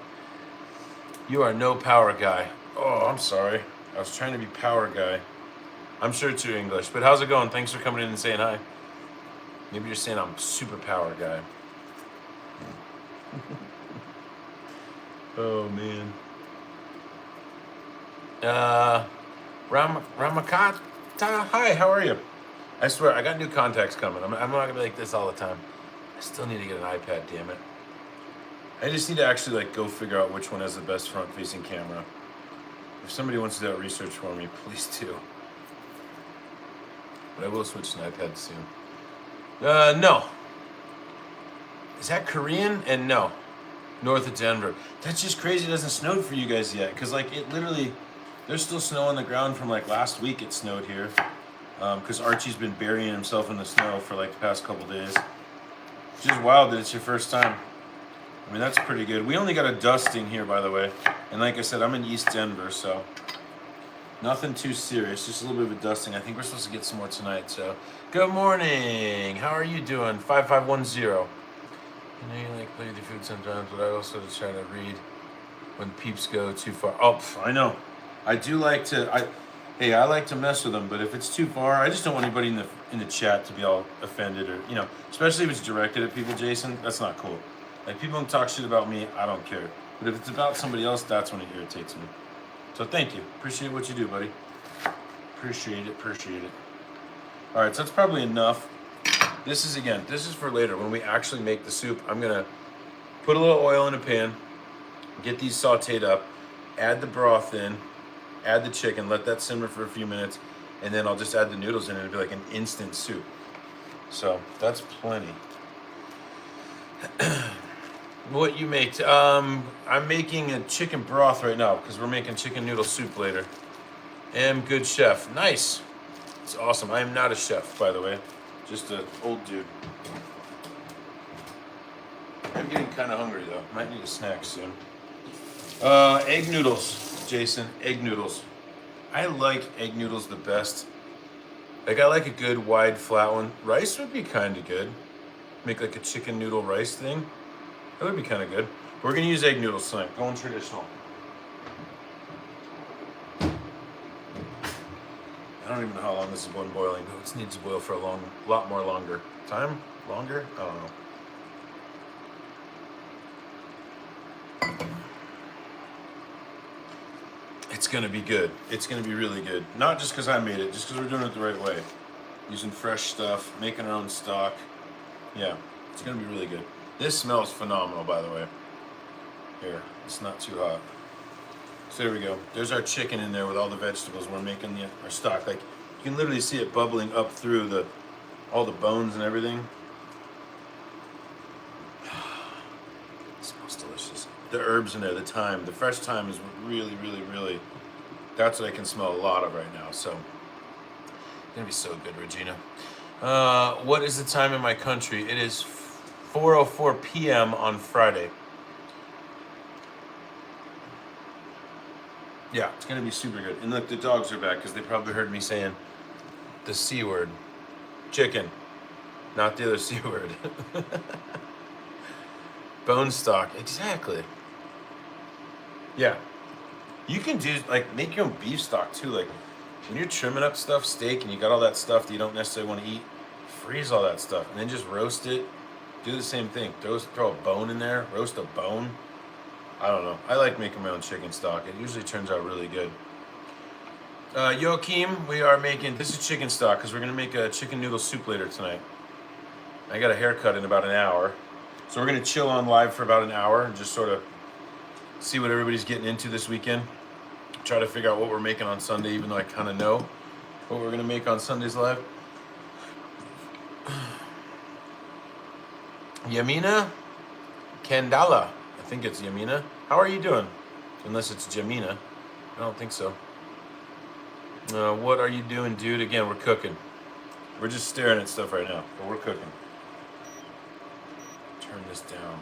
You are no power guy. Oh, I'm sorry. I was trying to be power guy. I'm sure it's your English, but how's it going? Thanks for coming in and saying hi. Maybe you're saying I'm super power guy. Oh, man. Ramakata, hi, how are you? I swear, I got new contacts coming. I'm not gonna be like this all the time. I still need to get an iPad, damn it. I just need to actually like go figure out which one has the best front-facing camera. If somebody wants to do that research for me, please do. But I will switch to an iPad soon. No. Is that Korean? And no. North of Denver. That's just crazy it hasn't snowed for you guys yet. Because like it literally, there's still snow on the ground from like last week it snowed here. Because Archie's been burying himself in the snow for like the past couple days. It's just wild that it's your first time. I mean, that's pretty good. We only got a dusting here, by the way. And like I said, I'm in East Denver, so nothing too serious. Just a little bit of a dusting. I think we're supposed to get some more tonight, so. Good morning. How are you doing? 5510. I know you like play with your food sometimes, but I also just try to read when peeps go too far. Oh, I know. I do like to, I like to mess with them, but if it's too far, I just don't want anybody in the chat to be all offended or, especially if it's directed at people, Jason, that's not cool. Like, people don't talk shit about me, I don't care. But if it's about somebody else, that's when it irritates me. So thank you. Appreciate what you do, buddy. Appreciate it. All right, so that's probably enough. This is for later. When we actually make the soup, I'm going to put a little oil in a pan, get these sauteed up, add the broth in, add the chicken, let that simmer for a few minutes, and then I'll just add the noodles in and it'll be like an instant soup. So that's plenty. What you make? I'm making a chicken broth right now because we're making chicken noodle soup later. Am good chef. Nice. It's awesome. I am not a chef, by the way. Just an old dude. I'm getting kind of hungry though. Might need a snack soon. Egg noodles, Jason. Egg noodles. I like egg noodles the best. Like I like a good wide flat one. Rice would be kind of good. Make like a chicken noodle rice thing. That would be kind of good. We're gonna use egg noodles tonight. Going traditional. I don't even know how long this has been boiling, but it needs to boil for a lot more longer. Time? Longer? I don't know. It's gonna be good. It's gonna be really good. Not just because I made it, just because we're doing it the right way. Using fresh stuff, making our own stock. Yeah, it's gonna be really good. This smells phenomenal, by the way. Here, it's not too hot. So there we go. There's our chicken in there with all the vegetables. We're making our stock. Like you can literally see it bubbling up through all the bones and everything. It smells delicious. The herbs in there, the thyme, the fresh thyme is really, really, really. That's what I can smell a lot of right now. So it's gonna be so good, Regina. What is the time in my country? It is 4:04 p.m. on Friday. Yeah, it's gonna be super good. And look, the dogs are back because they probably heard me saying the C word. Chicken, not the other C word. Bone stock, exactly. Yeah, you can do make your own beef stock too. Like when you're trimming up stuff, steak, and you got all that stuff that you don't necessarily want to eat, freeze all that stuff and then just roast it. Do the same thing. Throw a bone in there, roast a bone. I don't know. I like making my own chicken stock. It usually turns out really good. Joachim, this is chicken stock because we're going to make a chicken noodle soup later tonight. I got a haircut in about an hour. So we're going to chill on live for about an hour and just sort of see what everybody's getting into this weekend. Try to figure out what we're making on Sunday, even though I kind of know what we're gonna make on Sundays live. Yamina Kandala, I think it's Yamina. How are you doing? Unless it's Jamina, I don't think so. What are you doing, dude? Again, we're cooking. We're just staring at stuff right now, but we're cooking. Turn this down.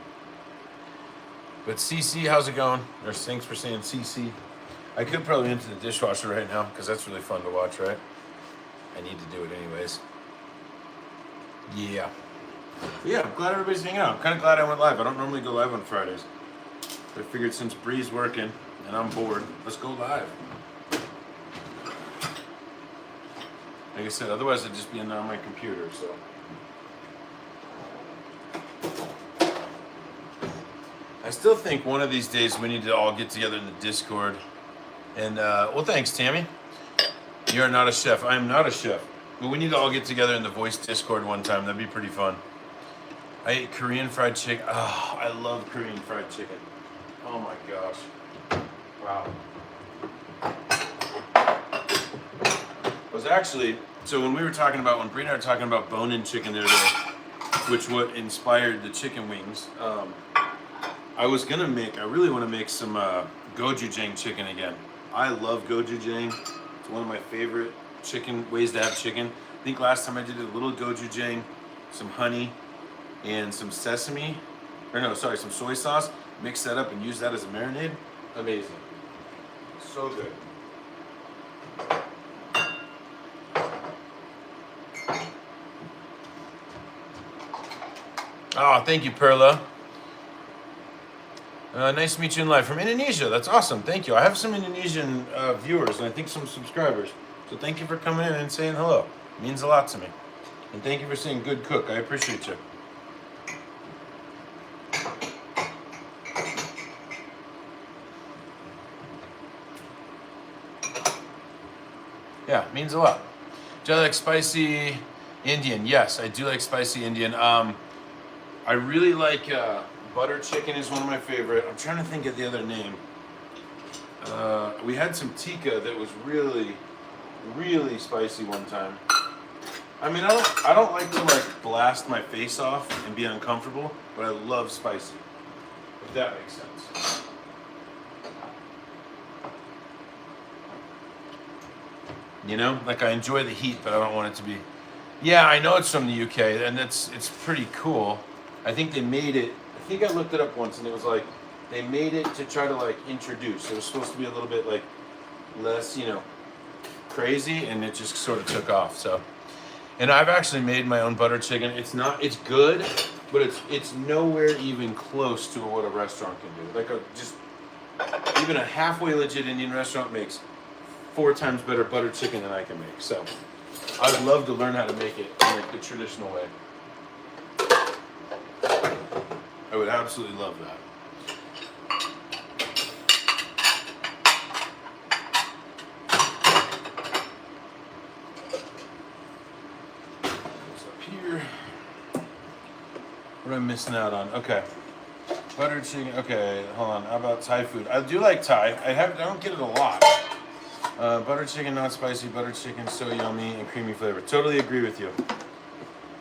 But CC, how's it going? Or thanks for saying CC. I could probably into the dishwasher right now because that's really fun to watch, right? I need to do it anyways. Yeah. But yeah, I'm glad everybody's hanging out. I'm kind of glad I went live. I don't normally go live on Fridays. But I figured since Bree's working and I'm bored, let's go live. Like I said, otherwise I'd just be on my computer, so. I still think one of these days we need to all get together in the Discord. And, well, thanks, Tammy. You're not a chef. I am not a chef. But we need to all get together in the voice Discord one time. That'd be pretty fun. I ate Korean fried chicken. Oh, I love Korean fried chicken. Oh my gosh. Wow. I was actually, so when we were talking about, when Bree and I were talking about bone-in chicken the other day, which what inspired the chicken wings, I really want to make some gochujang chicken again. I love gochujang. It's one of my favorite ways to have chicken. I think last time I did a little gochujang, some honey, and some some soy sauce. Mix that up and use that as a marinade. Amazing. So good. Oh, thank you, Perla. Nice to meet you in live from Indonesia. That's awesome. Thank you. I have some Indonesian viewers and I think some subscribers. So thank you for coming in and saying hello. It means a lot to me. And thank you for saying good cook. I appreciate you. Yeah, it means a lot. Do I like spicy Indian? Yes, I do like spicy Indian. I really like butter chicken is one of my favorite. I'm trying to think of the other name. We had some tikka that was really, really spicy one time. I mean, I don't like to like blast my face off and be uncomfortable, but I love spicy. If that makes sense. You know, like I enjoy the heat, but I don't want it to be. Yeah, I know it's from the UK, and it's pretty cool. I think they made it. I think I looked it up once, and it was like they made it to try to like introduce. It was supposed to be a little bit like less, crazy, and it just sort of took off. So, and I've actually made my own butter chicken. It's good, but it's nowhere even close to what a restaurant can do. Like even a halfway legit Indian restaurant makes 4 times better butter chicken than I can make. So I'd love to learn how to make it in like the traditional way. I would absolutely love that. What's up here? What am I missing out on? Okay. Butter chicken. Okay, hold on. How about Thai food? I do like Thai. I don't get it a lot. Butter chicken, not spicy. Butter chicken, so yummy and creamy flavor. Totally agree with you.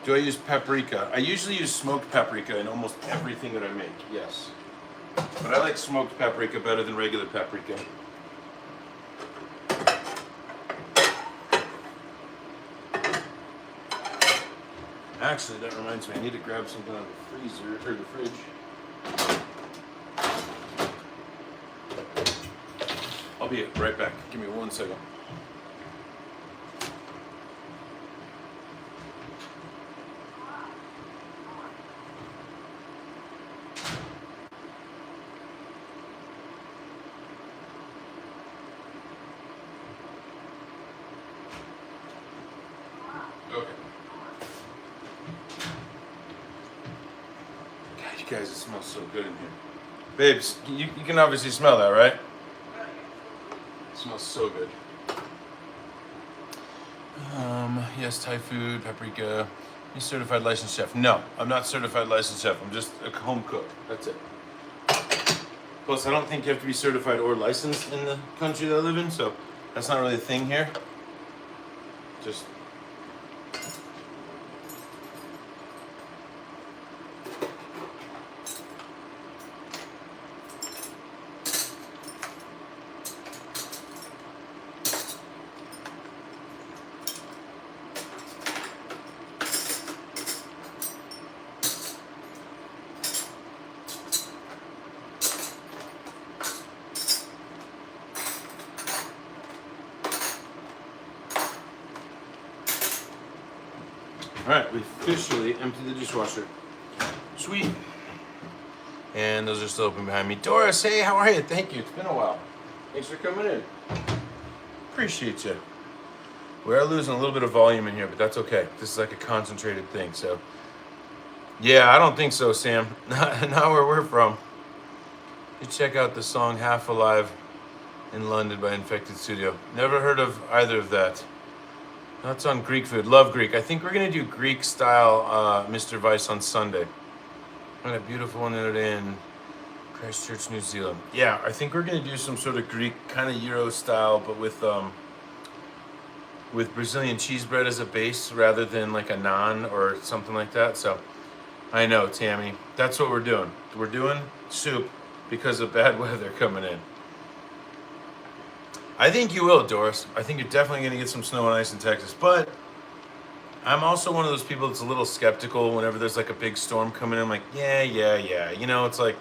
Do I use paprika? I usually use smoked paprika in almost everything that I make, yes. But I like smoked paprika better than regular paprika. Actually, that reminds me, I need to grab something out of the freezer, or the fridge. I'll be right back. Give me 1 second. Okay. God, you guys, it smells so good in here. Babes, you can obviously smell that, right? It smells so good. Yes, Thai food, paprika. You certified licensed chef? No, I'm not certified licensed chef. I'm just a home cook. That's it. Plus, I don't think you have to be certified or licensed in the country that I live in, so that's not really a thing here. Just all right, we officially emptied the dishwasher. Sweet. And those are still open behind me. Doris, hey, how are you? Thank you. It's been a while. Thanks for coming in. Appreciate you. We are losing a little bit of volume in here, but that's okay. This is like a concentrated thing, so. Yeah, I don't think so, Sam. Not where we're from. You check out the song Half Alive in London by Infected Studio. Never heard of either of that. That's on Greek food. Love Greek. I think we're gonna do Greek style Mr. Vice on Sunday. Got a beautiful one in Christchurch, New Zealand. Yeah, I think we're gonna do some sort of Greek kind of Euro style, but with Brazilian cheese bread as a base rather than like a naan or something like that. So I know, Tammy, that's what we're doing. We're doing soup because of bad weather coming in. I think you will, Doris. I think you're definitely going to get some snow and ice in Texas. But I'm also one of those people that's a little skeptical whenever there's like a big storm coming in. I'm like, yeah. You know, it's like,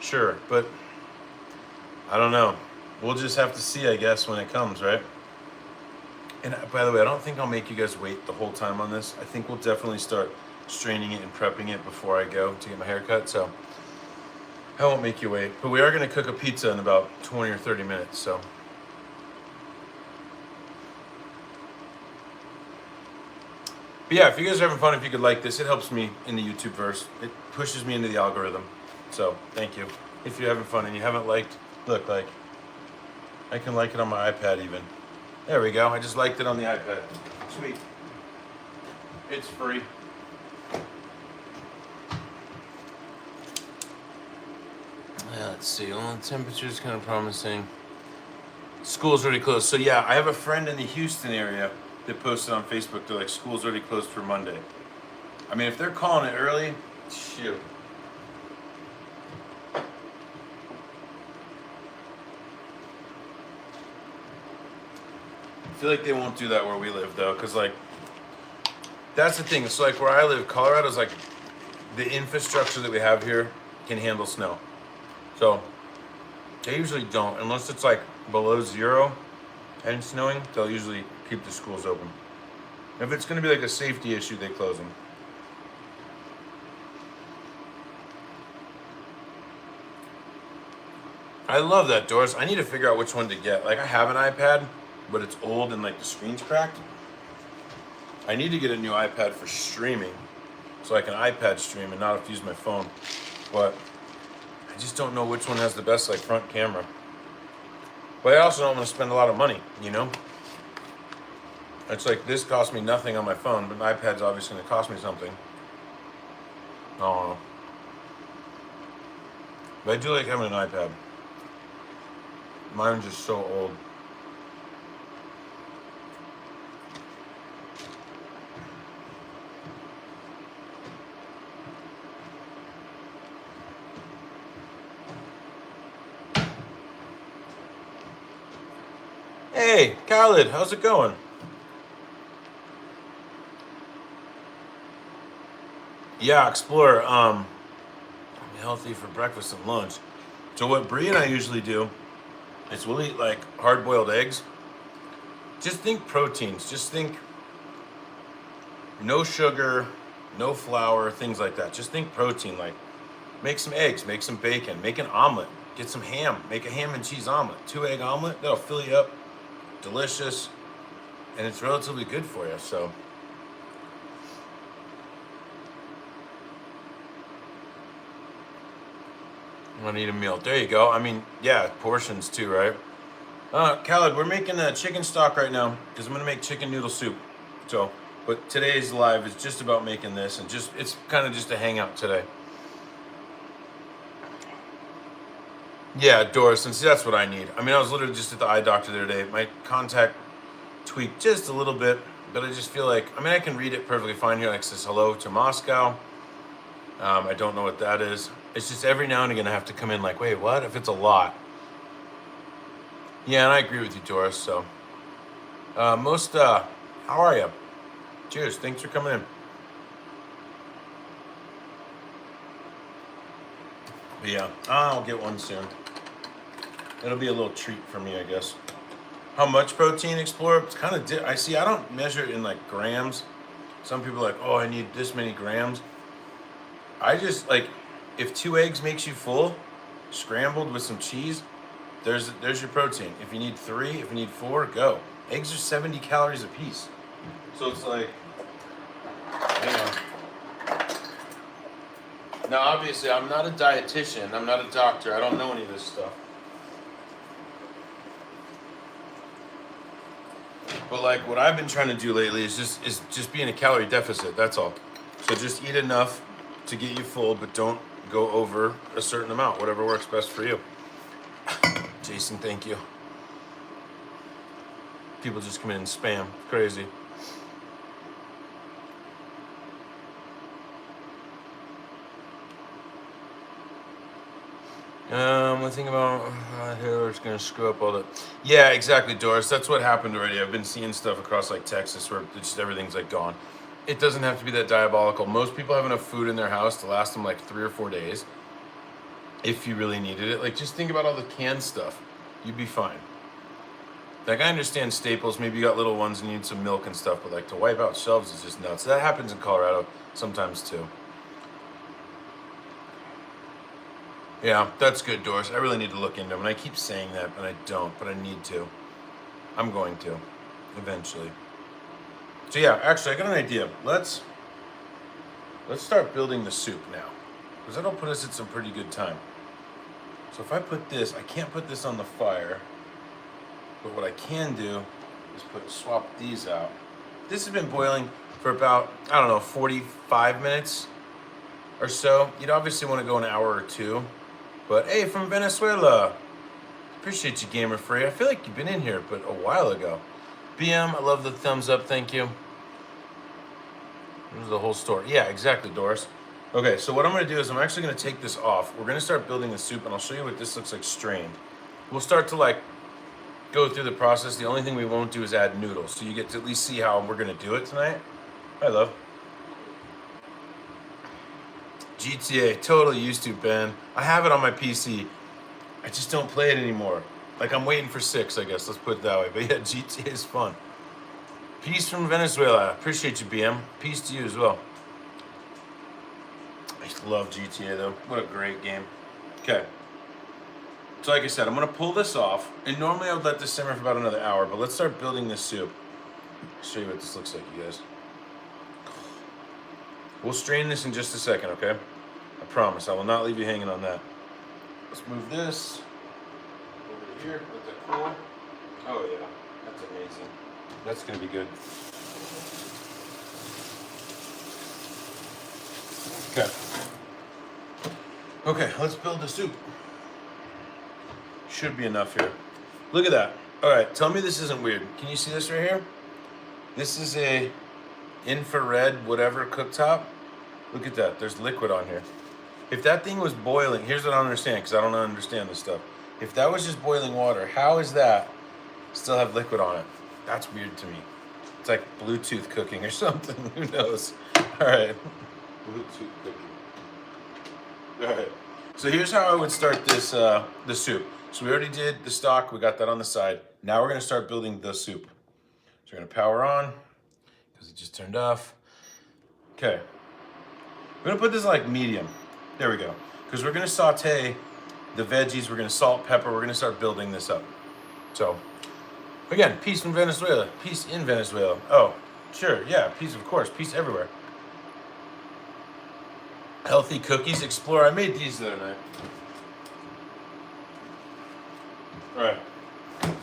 sure. But I don't know. We'll just have to see, I guess, when it comes, right? And by the way, I don't think I'll make you guys wait the whole time on this. I think we'll definitely start straining it and prepping it before I go to get my hair cut. So I won't make you wait. But we are going to cook a pizza in about 20 or 30 minutes, so. But yeah, if you guys are having fun, if you could like this, it helps me in the YouTube verse. It pushes me into the algorithm. So thank you. If you're having fun and you haven't liked, look, like, I can like it on my iPad even. There we go. I just liked it on the iPad. Sweet. It's free. Yeah, let's see. Well, the temperature's kind of promising. School's already closed. So yeah, I have a friend in the Houston area that posted on Facebook. They're like, school's already closed for Monday. I mean, if they're calling it early, shoot. I feel like they won't do that where we live though, because like, that's the thing. It's like where I live, Colorado's like, the infrastructure that we have here can handle snow. So they usually don't, unless it's like below 0 and snowing, they'll usually keep the schools open. If it's gonna be like a safety issue, they close them. I love that, Doris. I need to figure out which one to get. Like I have an iPad, but it's old and like the screen's cracked. I need to get a new iPad for streaming, so I can iPad stream and not have to use my phone. But I just don't know which one has the best like front camera. But I also don't want to spend a lot of money, you know? It's like this cost me nothing on my phone, but an iPad's obviously going to cost me something. I don't know. But I do like having an iPad. Mine's just so old. Hey, Khaled, how's it going? Yeah, Explorer. I'm healthy for breakfast and lunch. So what Bree and I usually do is we'll eat like hard-boiled eggs. Just think proteins. Just think no sugar, no flour, things like that. Just think protein. Like make some eggs, make some bacon, make an omelet, get some ham, make a ham and cheese omelet, 2-egg omelet. That'll fill you up. Delicious, and it's relatively good for you. So I'm gonna eat a meal. There you go. I mean, yeah, portions too, right? Khaled, we're making a chicken stock right now because I'm gonna make chicken noodle soup. So, but today's live is just about making this, and it's kind of just a hangout today. Yeah, Doris, and see, that's what I need. I mean, I was literally just at the eye doctor the other day. My contact tweaked just a little bit, but I just feel like, I mean, I can read it perfectly fine here. Like it says hello to Moscow. I don't know what that is. It's just every now and again I have to come in like, wait, what? If it's a lot. Yeah, and I agree with you, Doris. So, how are you? Cheers. Thanks for coming in. But yeah, I'll get one soon. It'll be a little treat for me, I guess. How much protein, Explorer? It's kind of, I see, I don't measure it in like grams. Some people are like, oh, I need this many grams. I just like, if 2 eggs makes you full, scrambled with some cheese, there's your protein. If you need 3, if you need 4, go. Eggs are 70 calories a piece. So it's like, hang on. Now, obviously, I'm not a dietitian. I'm not a doctor. I don't know any of this stuff. But like, what I've been trying to do lately is just be in a calorie deficit. That's all. So just eat enough to get you full, but don't go over a certain amount. Whatever works best for you. Jason, thank you. People just come in and spam. Crazy. I think about Hitler's gonna screw up all the. Yeah, exactly, Doris. That's what happened already. I've been seeing stuff across like Texas where just everything's like gone. It doesn't have to be that diabolical. Most people have enough food in their house to last them like 3 or 4 days. If you really needed it, like just think about all the canned stuff. You'd be fine. Like I understand staples. Maybe you got little ones and you need some milk and stuff, but like to wipe out shelves is just nuts. That happens in Colorado sometimes too. Yeah, that's good, Doris. I really need to look into them. And I keep saying that, but I don't. But I need to. I'm going to, eventually. So yeah, actually, I got an idea. Let's start building the soup now, because that'll put us at some pretty good time. So if I put this, I can't put this on the fire. But what I can do is swap these out. This has been boiling for about, I don't know, 45 minutes or so. You'd obviously want to go an hour or 2. But hey, from Venezuela. Appreciate you, Gamer Free. I feel like you've been in here, but a while ago. BM, I love the thumbs up, thank you. This is the whole story. Yeah, exactly, Doris. Okay, so what I'm gonna do is I'm actually gonna take this off. We're gonna start building the soup, and I'll show you what this looks like strained. We'll start to like go through the process. The only thing we won't do is add noodles, so you get to at least see how we're gonna do it tonight. Hi, love. GTA, totally used to, Ben. I have it on my PC. I just don't play it anymore. Like I'm waiting for 6, I guess. Let's put it that way. But yeah, GTA is fun. Peace from Venezuela. Appreciate you, BM. Peace to you as well. I love GTA though. What a great game. Okay. So like I said, I'm gonna pull this off. And normally I would let this simmer for about another hour, but let's start building this soup. I'll show you what this looks like, you guys. We'll strain this in just a second, okay? I promise, I will not leave you hanging on that. Let's move this over here. Let that cool. Oh yeah, that's amazing. That's gonna be good. Okay. Okay, let's build the soup. Should be enough here. Look at that. All right, tell me this isn't weird. Can you see this right here? This is a infrared whatever cooktop. Look at that, there's liquid on here. If that thing was boiling, here's what I don't understand, because I don't understand this stuff. If that was just boiling water, how is that still have liquid on it? That's weird to me. It's like Bluetooth cooking or something, who knows? All right, Bluetooth cooking. All right, so here's how I would start this, the soup. So we already did the stock, we got that on the side. Now we're gonna start building the soup. So we're gonna power on, because it just turned off. Okay. We're gonna put this like medium. There we go. Because we're gonna saute the veggies, we're gonna salt, pepper, we're gonna start building this up. So, again, peace from Venezuela, peace in Venezuela. Oh, sure, yeah, peace of course, peace everywhere. Healthy cookies, Explorer, I made these the other night. All right,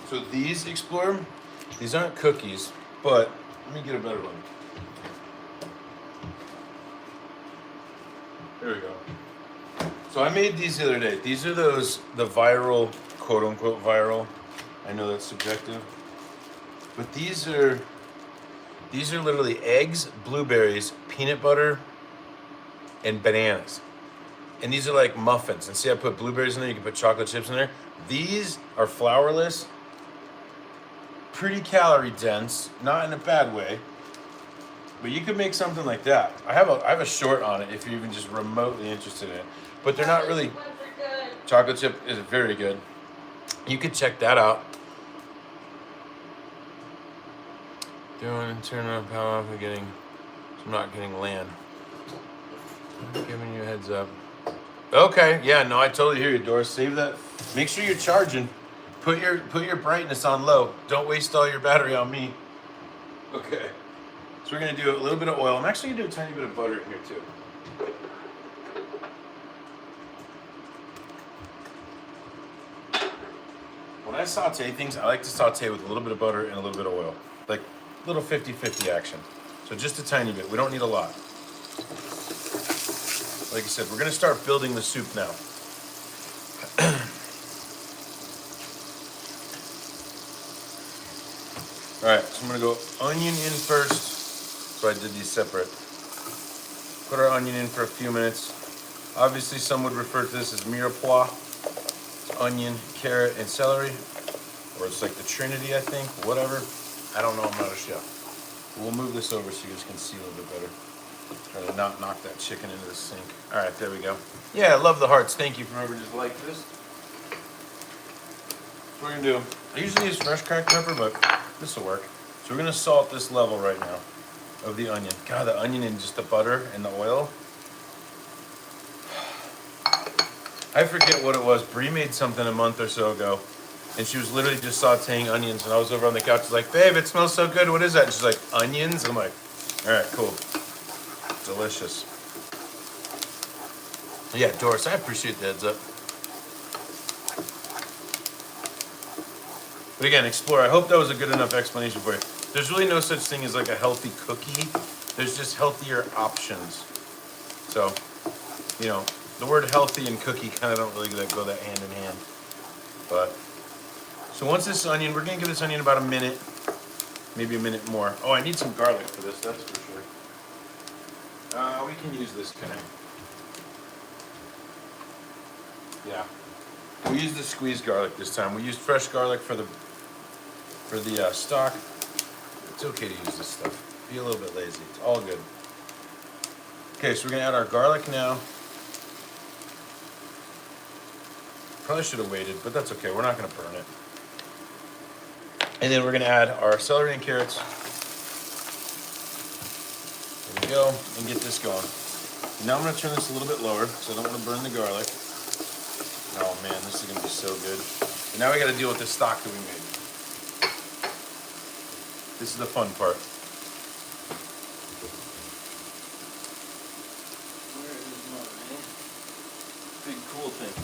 so these, Explorer, these aren't cookies, but let me get a better one. There we go. So I made these the other day. These are the viral, quote unquote viral. I know that's subjective. But these are literally eggs, blueberries, peanut butter, and bananas. And these are like muffins. And see, I put blueberries in there. You can put chocolate chips in there. These are flourless, pretty calorie dense, not in a bad way. But you could make something like that. I have a short on it if you're even just remotely interested in it. But they're not really. Ones are good. Chocolate chip is very good. You could check that out. Doing turn on power off and getting. I'm not getting land. I'm giving you a heads up. Okay, yeah, no, I totally hear you, Doris. Save that. Make sure you're charging. Put your brightness on low. Don't waste all your battery on me. Okay. So we're gonna do a little bit of oil. I'm actually gonna do a tiny bit of butter in here too. When I saute things, I like to saute with a little bit of butter and a little bit of oil. Like little 50-50 action. So just a tiny bit. We don't need a lot. Like I said, we're gonna start building the soup now. All right, so I'm gonna go onion in first. So I did these separate. Put our onion in for a few minutes. Obviously, some would refer to this as mirepoix. It's onion, carrot, and celery. Or it's like the Trinity, I think, whatever. I don't know, I'm not a chef. We'll move this over so you guys can see a little bit better. Try to not knock that chicken into the sink. All right, there we go. Yeah, I love the hearts. Thank you for whoever just liked this. So we're gonna do, I usually use fresh cracked pepper, but this will work. So we're gonna salt this level right now of the onion. God, the onion and just the butter and the oil. I forget what it was. Brie made something a month or so ago, and she was literally just sauteing onions, and I was over on the couch, like, babe, it smells so good. What is that? And she's like, onions? I'm like, all right, cool. Delicious. Yeah, Doris, I appreciate the heads up. But again, explore. I hope that was a good enough explanation for you. There's really no such thing as like a healthy cookie. There's just healthier options. So, you know, the word healthy and cookie kind of don't really go that hand in hand. But, so once this onion, we're gonna give this onion about a minute, maybe a minute more. Oh, I need some garlic for this, that's for sure. We can use this kind of. Yeah. We used the squeezed garlic this time. We used fresh garlic for the stock. It's okay to use this stuff. Be a little bit lazy. It's all good. Okay, so we're gonna add our garlic now. Probably should have waited, but that's okay. We're not gonna burn it. And then we're gonna add our celery and carrots. There we go, and get this going. Now I'm gonna turn this a little bit lower because I don't want to burn the garlic. Oh man, this is gonna be so good. And now we gotta deal with the stock that we made. This is the fun part. Where is my big cool thing?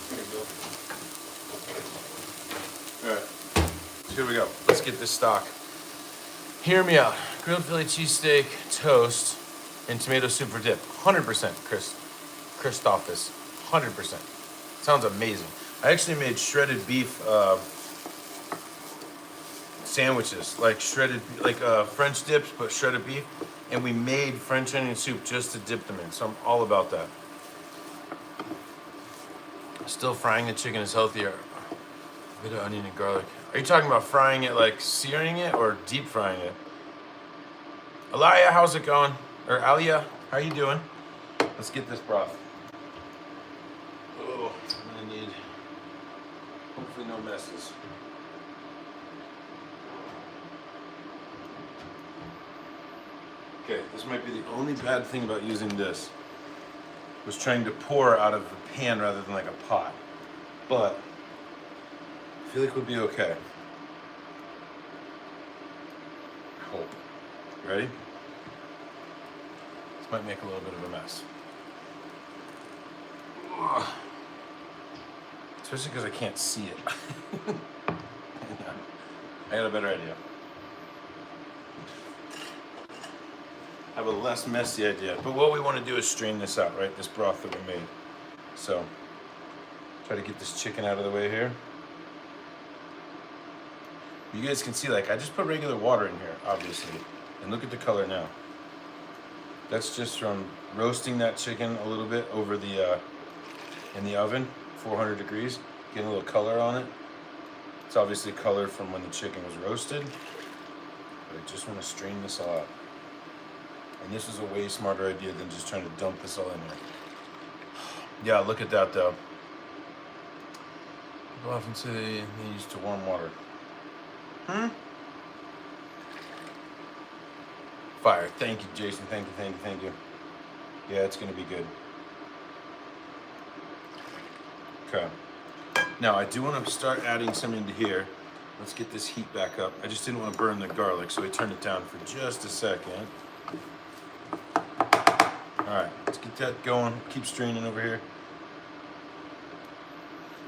Here we go. Alright, so here we go. Let's get this stock. Hear me out. Grilled Philly cheesesteak, toast, and tomato soup for dip. 100% Christophus. 100%. Sounds amazing. I actually made shredded beef sandwiches, like shredded, like French dips, but shredded beef. And we made French onion soup just to dip them in. So I'm all about that. Still frying the chicken is healthier. A bit of onion and garlic. Are you talking about frying it, like searing it, or deep frying it? Alaya, how's it going? Or Alia, how you doing? Let's get this broth. Oh, I'm gonna need, hopefully no messes. Okay, this might be the only bad thing about using this. Was trying to pour out of a pan rather than like a pot. But I feel like we'll be okay. I hope. You ready? This might make a little bit of a mess. Ugh. Especially because I can't see it. I got a better idea. I have a less messy idea. But what we want to do is strain this out, right? This broth that we made. So, try to get this chicken out of the way here. You guys can see, like, I just put regular water in here, obviously. And look at the color now. That's just from roasting that chicken a little bit over the, in the oven, 400 degrees. Getting a little color on it. It's obviously color from when the chicken was roasted. But I just want to strain this all out. And this is a way smarter idea than just trying to dump this all in there. Yeah, look at that though. People often say they use to warm water. Fire. Thank you, Jason. Thank you, thank you, thank you. Yeah, it's gonna be good. Okay. Now I do want to start adding some into here. Let's get this heat back up. I just didn't want to burn the garlic, so I turned it down for just a second. All right, let's get that going. Keep straining over here.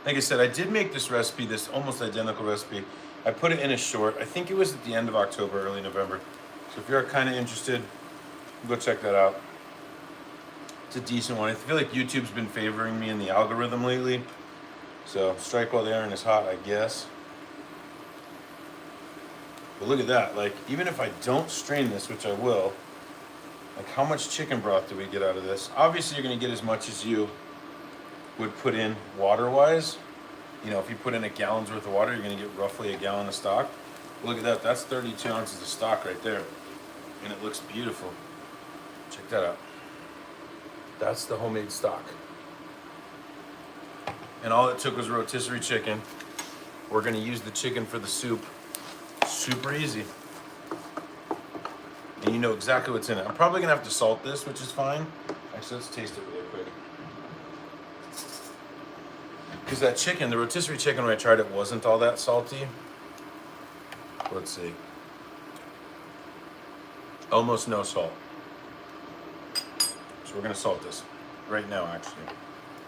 Like I said, I did make this recipe, this almost identical recipe. I put it in a short. I think it was at the end of October, early November. So if you're kind of interested, go check that out. It's a decent one. I feel like YouTube's been favoring me in the algorithm lately. So strike while the iron is hot, I guess. But look at that. Like, even if I don't strain this, which I will, like, how much chicken broth do we get out of this? Obviously, you're going to get as much as you would put in water-wise. You know, if you put in a gallon's worth of water, you're going to get roughly a gallon of stock. Look at that. That's 32 ounces of stock right there. And it looks beautiful. Check that out. That's the homemade stock. And all it took was rotisserie chicken. We're going to use the chicken for the soup. Super easy. And you know exactly what's in it. I'm probably going to have to salt this, which is fine. Actually, let's taste it really quick. Because that chicken, the rotisserie chicken, when I tried it, wasn't all that salty. Let's see. Almost no salt. So we're going to salt this right now, actually.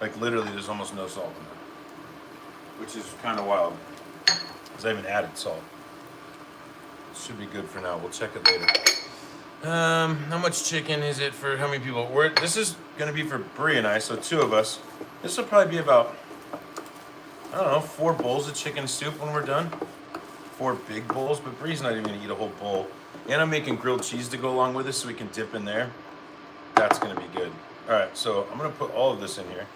Like, literally, there's almost no salt in it. Which is kind of wild. Because I haven't added salt. Should be good for now. We'll check it later. How much chicken is it for how many people? This is going to be for Bree and I, so 2 of us. This will probably be about, I don't know, 4 bowls of chicken soup when we're done. 4 big bowls, but Bree's not even going to eat a whole bowl. And I'm making grilled cheese to go along with this so we can dip in there. That's going to be good. All right, so I'm going to put all of this in here.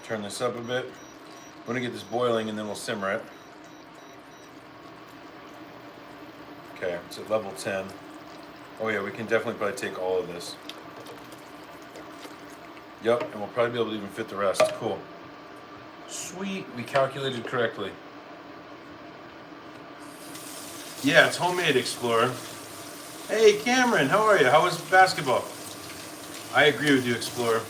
Turn this up a bit. I'm going to get this boiling and then we'll simmer it. Okay, it's at level 10. Oh yeah, we can definitely probably take all of this. Yep, and we'll probably be able to even fit the rest. Cool. Sweet, we calculated correctly. Yeah, it's homemade, Explorer. Hey, Cameron, how are you? How was basketball? I agree with you, Explorer.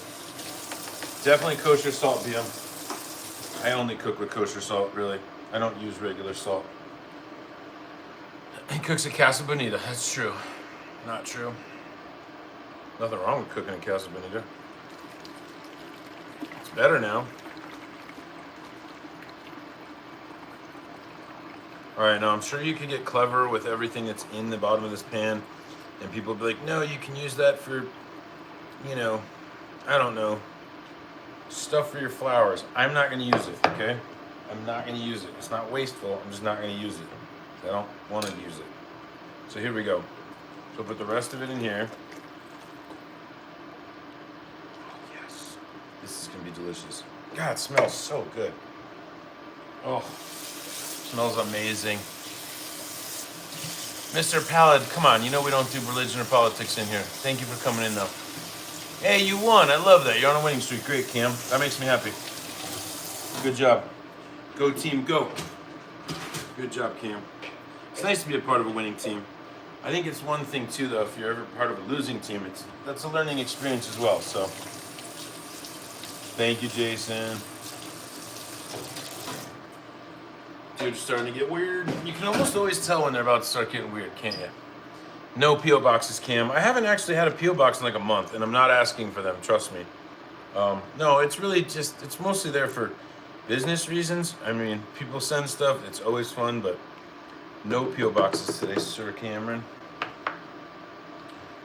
Definitely kosher salt, BM. I only cook with kosher salt, really. I don't use regular salt. He cooks at Casa Bonita. That's true. Not true. Nothing wrong with cooking at Casa Bonita. It's better now. Alright, now I'm sure you could get clever with everything that's in the bottom of this pan. And people will be like, no, you can use that for, you know, I don't know, stuff for your flowers. I'm not going to use it, okay? I'm not going to use it. It's not wasteful. I'm just not going to use it. I don't want to use it. So here we go. So put the rest of it in here. Yes. This is going to be delicious. God, it smells so good. Oh, smells amazing. Mr. Pallid, come on. You know we don't do religion or politics in here. Thank you for coming in, though. Hey, you won. I love that. You're on a winning streak. Great, Cam. That makes me happy. Good job. Go team, go. Good job, Cam. It's nice to be a part of a winning team. I think it's one thing too, though. If you're ever part of a losing team, that's a learning experience as well. So, thank you, Jason. Dude, it's starting to get weird. You can almost always tell when they're about to start getting weird, can't you? No P.O. boxes, Cam. I haven't actually had a P.O. box in like a month, and I'm not asking for them. Trust me. No, it's really just it's mostly there for business reasons. I mean, people send stuff. It's always fun, but. No P.O. boxes today, Sir Cameron.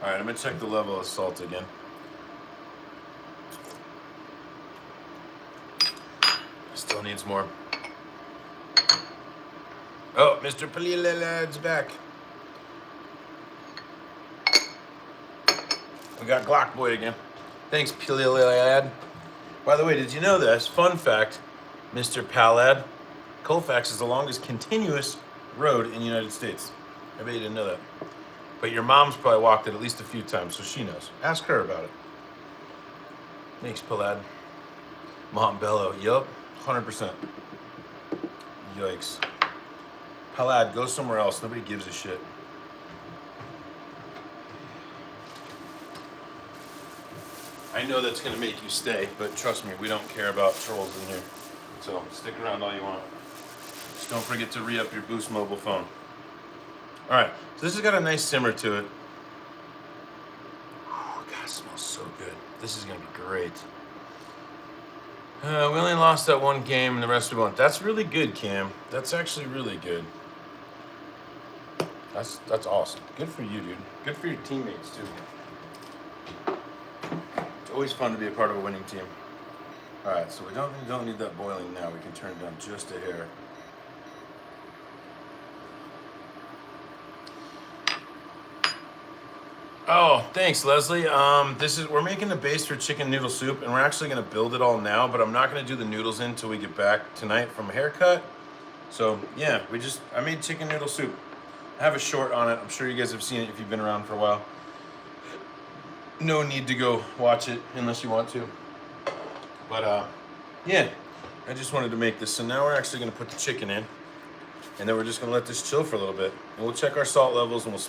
All right, I'm gonna check the level of salt again. Still needs more. Oh, Mr. Palilad's back. We got Glock Boy again. Thanks, Pililad. By the way, did you know this? Fun fact, Mr. Palad, Colfax is the longest continuous road in the United States. I bet you didn't know that. But your mom's probably walked it at least a few times, so she knows. Ask her about it. Thanks, Palad. Montbello, yup, 100%. Yikes. Palad, go somewhere else. Nobody gives a shit. I know that's going to make you stay, but trust me, we don't care about trolls in here. So stick around all you want. Just don't forget to re-up your Boost mobile phone. All right, so this has got a nice simmer to it. Oh, God, it smells so good. This is going to be great. We only lost that one game and the rest we won. That's really good, Cam. That's actually really good. That's awesome. Good for you, dude. Good for your teammates, too. It's always fun to be a part of a winning team. All right, so we don't need that boiling now. We can turn it down just a hair. Oh, thanks, Leslie. We're making the base for chicken noodle soup, and we're actually gonna build it all now, but I'm not gonna do the noodles in until we get back tonight from a haircut. So yeah, I made chicken noodle soup. I have a short on it. I'm sure you guys have seen it if you've been around for a while. No need to go watch it unless you want to. But yeah, I just wanted to make this. So now we're actually gonna put the chicken in, and then we're just gonna let this chill for a little bit. And we'll check our salt levels, and we'll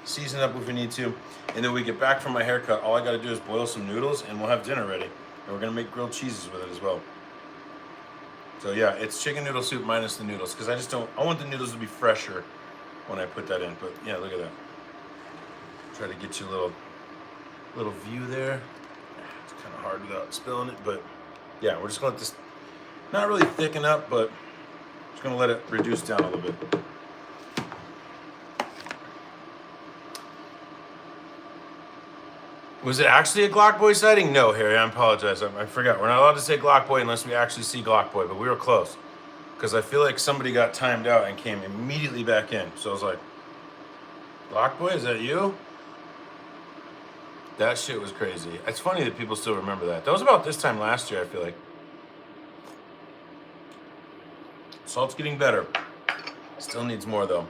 season up if we need to. And then we get back from my haircut, all I gotta do is boil some noodles, and we'll have dinner ready. And we're gonna make grilled cheeses with it as well. So yeah, it's chicken noodle soup minus the noodles, because I want the noodles to be fresher when I put that in. But yeah, look at that. Try to get you a little view there. It's kind of hard without spilling it, but yeah, we're just gonna let this not really thicken up, but just gonna let it reduce down a little bit. Was it actually a Glock Boy sighting? No, Harry, I apologize. I forgot. We're not allowed to say Glock Boy unless we actually see Glock Boy, but we were close. Because I feel like somebody got timed out and came immediately back in. So I was like, Glock Boy, is that you? That shit was crazy. It's funny that people still remember that. That was about this time last year, I feel like. Salt's getting better. Still needs more, though.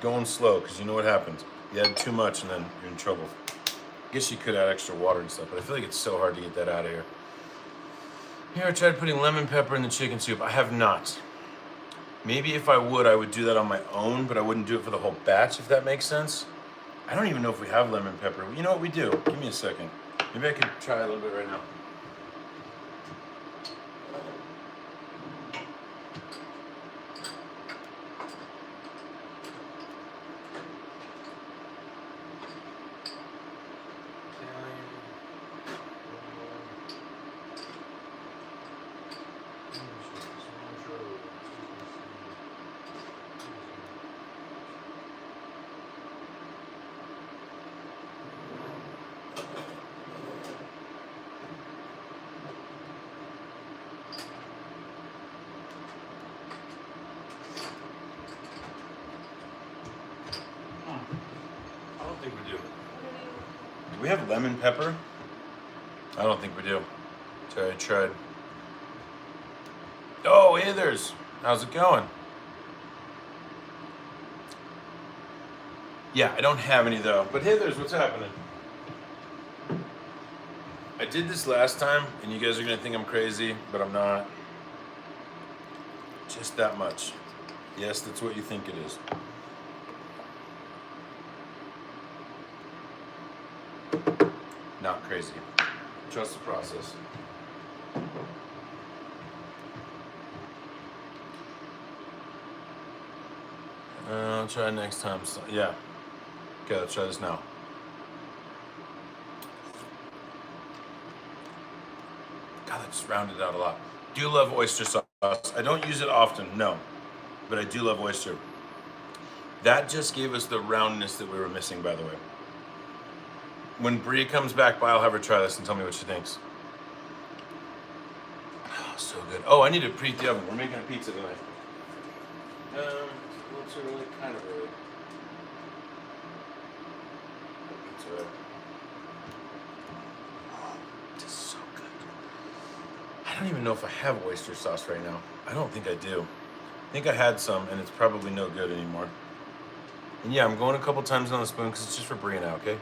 Going slow, because you know what happens. You add too much and then you're in trouble. I guess you could add extra water and stuff, but I feel like it's so hard to get that out of here. Here, I tried putting lemon pepper in the chicken soup. I have not. Maybe if I would do that on my own, but I wouldn't do it for the whole batch, if that makes sense. I don't even know if we have lemon pepper. You know what we do? Give me a second. Maybe I could try a little bit right now. Do we have lemon pepper? I don't think we do. So I tried. Oh, Heathers! How's it going? Yeah, I don't have any though. But Heathers, what's happening? I did this last time, and you guys are gonna think I'm crazy, but I'm not. Just that much. Yes, that's what you think it is. Not crazy. Trust the process. I'll try next time. So, yeah. Okay, let's try this now. God, that just rounded out a lot. Do love oyster sauce. I don't use it often, no. But I do love oyster. That just gave us the roundness that we were missing, by the way. When Brie comes back by, I'll have her try this and tell me what she thinks. So good. Oh, I need to preheat the oven. We're making a pizza tonight. It's a little too early, kind of early. Pizza. Oh, it's so good. I don't even know if I have oyster sauce right now. I don't think I do. I think I had some, and it's probably no good anymore. And yeah, I'm going a couple times on the spoon because it's just for Brianna, okay?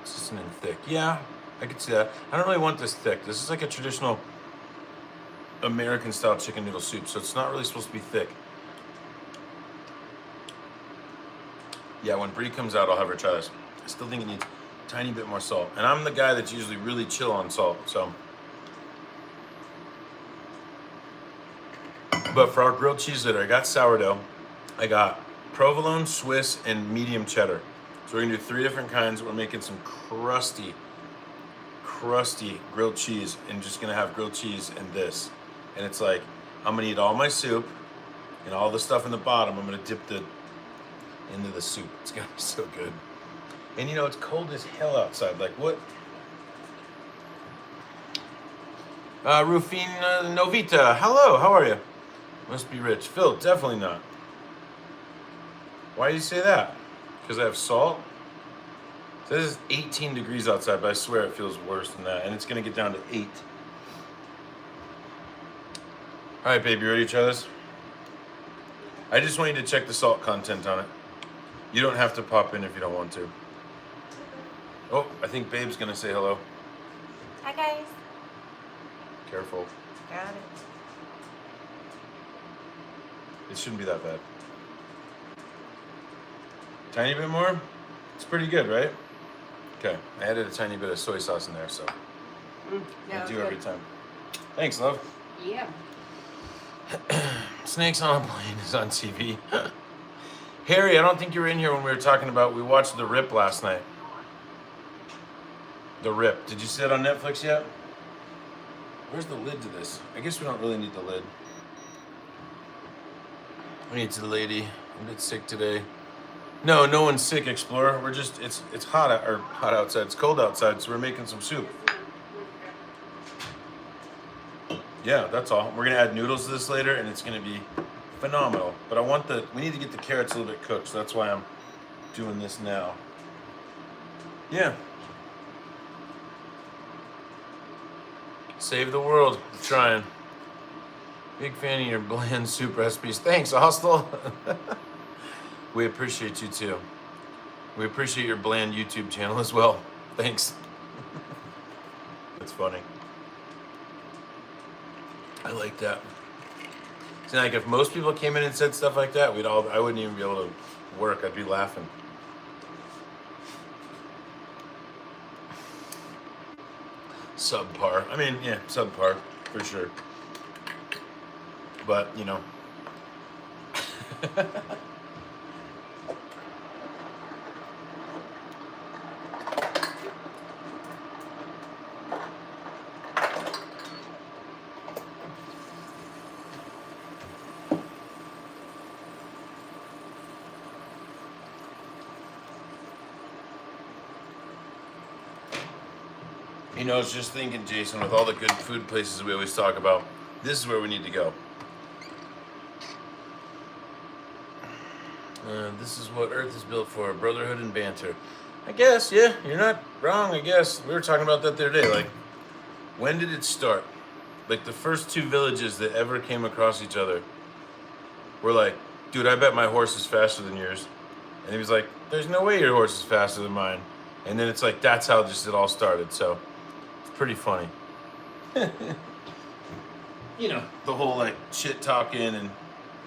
It's just in thick. Yeah, I could see that. I don't really want this thick. This is like a traditional American style chicken noodle soup, so it's not really supposed to be thick. Yeah, when Brie comes out, I'll have her try this. I still think it needs a tiny bit more salt. And I'm the guy that's usually really chill on salt, so. But for our grilled cheese later, I got sourdough, I got provolone, Swiss, and medium cheddar. So we're gonna do 3 different kinds. We're making some crusty grilled cheese, and just gonna have grilled cheese and this. And it's like, I'm gonna eat all my soup and all the stuff in the bottom. I'm gonna dip into the soup. It's gonna be so good. And you know, it's cold as hell outside. Like what? Rufine Novita, hello, how are you? Must be rich. Phil, definitely not. Why do you say that? Because I have salt? So this is 18 degrees outside, but I swear it feels worse than that. And it's gonna get down to 8. All right, baby, ready to try this? I just want you to check the salt content on it. You don't have to pop in if you don't want to. Oh, I think Babe's gonna say hello. Hi guys. Careful. Got it. It shouldn't be that bad. Tiny bit more? It's pretty good, right? Okay, I added a tiny bit of soy sauce in there, so I do every time. Thanks, love. Yeah. Snakes on a Plane is on TV. Harry, I don't think you were in here when we were talking about, we watched The Rip last night. The Rip. Did you see it on Netflix yet? Where's the lid to this? I guess we don't really need the lid. I need to the lady. I'm a bit sick today. No, no one's sick, Explorer. We're just, it's hot outside. It's cold outside, so we're making some soup. Yeah, that's all. We're gonna add noodles to this later, and it's gonna be phenomenal. But we need to get the carrots a little bit cooked, so that's why I'm doing this now. Yeah. Save the world. I'm trying. Big fan of your bland soup recipes. Thanks, Hostel. We appreciate you too. We appreciate your bland YouTube channel as well. Thanks. That's funny. I like that. See, like if most people came in and said stuff like that, I wouldn't even be able to work. I'd be laughing. Subpar. I mean, yeah, subpar for sure. But, you know. You know, I was just thinking, Jason, with all the good food places we always talk about, this is where we need to go. This is what Earth is built for, brotherhood and banter. I guess, yeah, you're not wrong, I guess. We were talking about that the other day, like, when did it start? Like, the first 2 villages that ever came across each other were like, dude, I bet my horse is faster than yours. And he was like, there's no way your horse is faster than mine. And then it's like, that's how just it all started, so it's pretty funny. You know, the whole, like, shit talking, and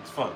it's fun.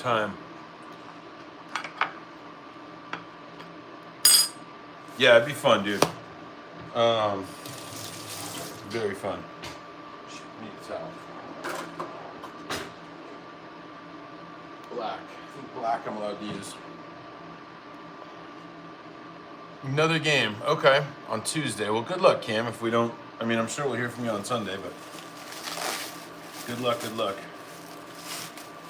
time. Yeah, it'd be fun, dude. Very fun. Shit, need a towel. Black. I think black I'm allowed to use. Another game. Okay. On Tuesday. Well, good luck, Cam. If we don't, I mean, I'm sure we'll hear from you on Sunday, but good luck, good luck.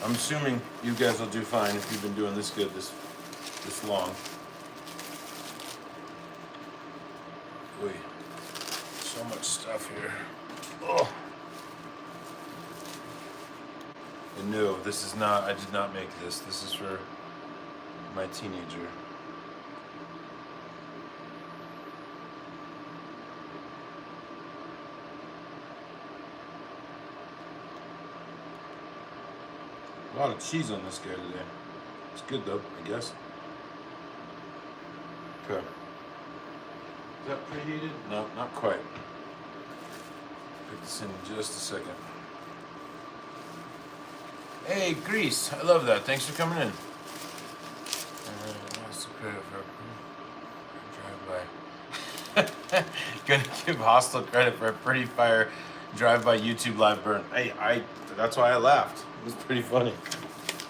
I'm assuming you guys will do fine if you've been doing this good this long. Oy. So much stuff here. Oh. And no, this is not, I did not make this. This is for my teenager. A lot of cheese on this guy today. It's good though, I guess. Okay. Is that preheated? No, not quite. Put this in just a second. Hey, Grease. I love that. Thanks for coming in. What's the credit for drive-by? Gonna give Hostel credit for a pretty fire drive-by YouTube live burn. Hey, that's why I laughed. It was pretty funny.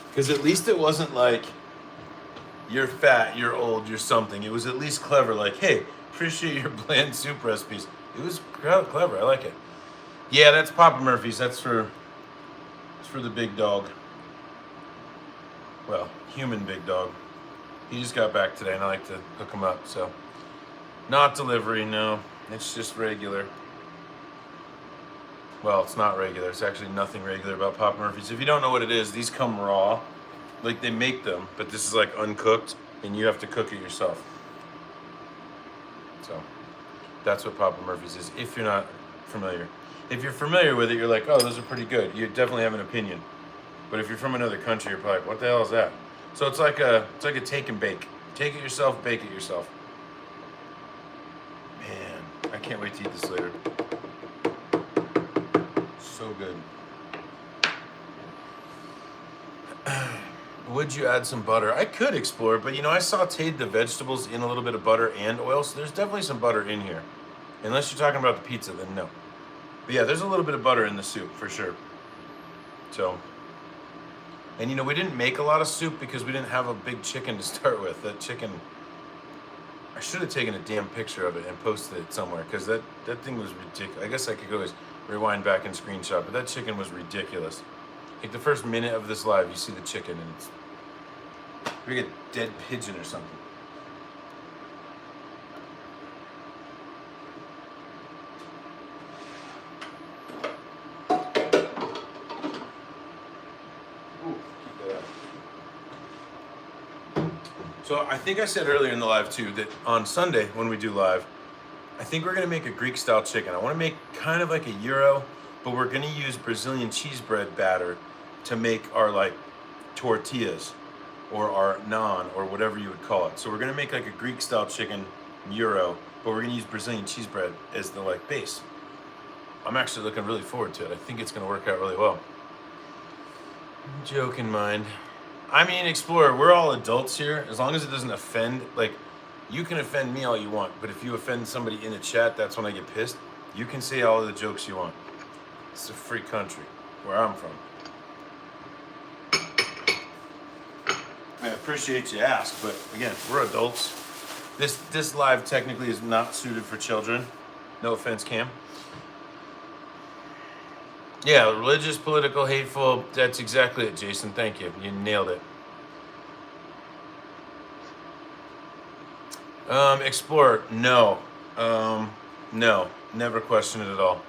Because at least it wasn't like, you're fat, you're old, you're something. It was at least clever, like, hey, appreciate your bland soup recipes. It was clever, I like it. Yeah, that's Papa Murphy's. It's for the big dog. Well, human big dog. He just got back today and I like to hook him up, so. Not delivery, no. It's just regular. Well, it's not regular. It's actually nothing regular about Papa Murphy's. If you don't know what it is, these come raw. Like, they make them, but this is like uncooked, and you have to cook it yourself. So, that's what Papa Murphy's is, if you're not familiar. If you're familiar with it, you're like, oh, those are pretty good. You definitely have an opinion. But if you're from another country, you're probably like, what the hell is that? So it's like a take and bake. Take it yourself, bake it yourself. Man, I can't wait to eat this later. So good. Would you add some butter? I could explore, but you know, I sauteed the vegetables in a little bit of butter and oil, so there's definitely some butter in here. Unless you're talking about the pizza, then no. But yeah, there's a little bit of butter in the soup, for sure. So, and you know, we didn't make a lot of soup because we didn't have a big chicken to start with. That chicken, I should have taken a damn picture of it and posted it somewhere, because that thing was ridiculous. I guess I could always rewind back and screenshot, but that chicken was ridiculous. Like the first minute of this live, you see the chicken and it's like a dead pigeon or something. Ooh, keep that out. So I think I said earlier in the live too that on Sunday when we do live, I think we're gonna make a Greek style chicken. I wanna make kind of like a gyro, but we're gonna use Brazilian cheese bread batter to make our like tortillas or our naan or whatever you would call it. So we're gonna make like a Greek style chicken gyro, but we're gonna use Brazilian cheese bread as the like base. I'm actually looking really forward to it. I think it's gonna work out really well. Joke in mind. I mean, Explorer, we're all adults here. As long as it doesn't offend, like, you can offend me all you want, but if you offend somebody in the chat, that's when I get pissed. You can say all the jokes you want. It's a free country, where I'm from. I appreciate you ask, but again, we're adults. This live technically is not suited for children. No offense, Cam. Yeah, religious, political, hateful. That's exactly it, Jason. Thank you. You nailed it. Explorer, no. No. Never question it at all.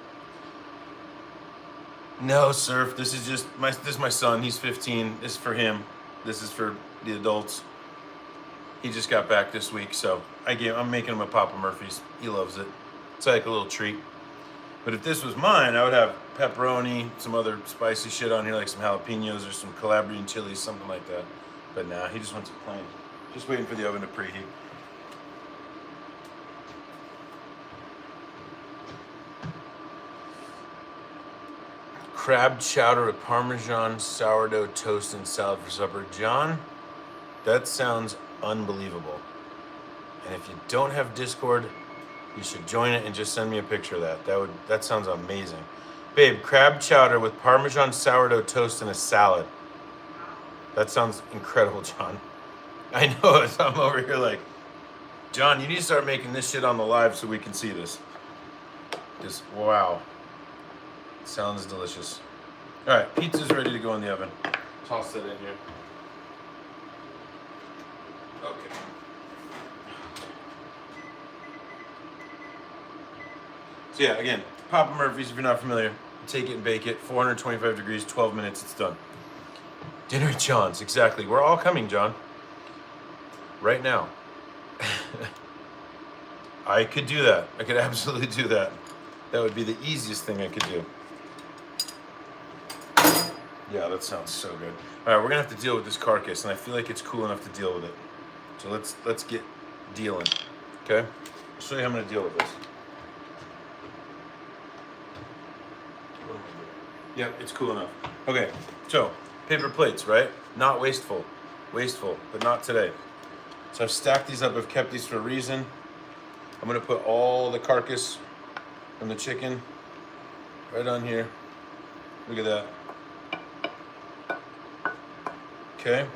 No, Surf. This is my son. He's 15. This is for him. This is for the adults. He just got back this week, so I'm making him a Papa Murphy's. He loves it. It's like a little treat. But if this was mine, I would have pepperoni, some other spicy shit on here, like some jalapenos or some Calabrian chilies, something like that. But nah, he just wants it plain. Just waiting for the oven to preheat. crab chowder with Parmesan, sourdough toast, and salad for supper. John, that sounds unbelievable. And if you don't have Discord, you should join it and just send me a picture of that. That sounds amazing. Babe, crab chowder with Parmesan, sourdough toast, and a salad. That sounds incredible, John. I know, I'm over here like, John, you need to start making this shit on the live so we can see this. Just, wow. Sounds delicious. All right, pizza's ready to go in the oven. Toss that in here. Okay. So yeah, again, Papa Murphy's, if you're not familiar, take it and bake it, 425 degrees, 12 minutes, it's done. Dinner at John's, exactly. We're all coming, John. Right now. I could do that. I could absolutely do that. That would be the easiest thing I could do. Yeah, that sounds so good. All right, we're gonna have to deal with this carcass, and I feel like it's cool enough to deal with it. So let's get dealing. Okay? I'll show you how I'm gonna deal with this. Yep, it's cool enough. Okay, so paper plates, right? Not wasteful. Wasteful, but not today. So I've stacked these up. I've kept these for a reason. I'm gonna put all the carcass from the chicken right on here. Look at that. Okay.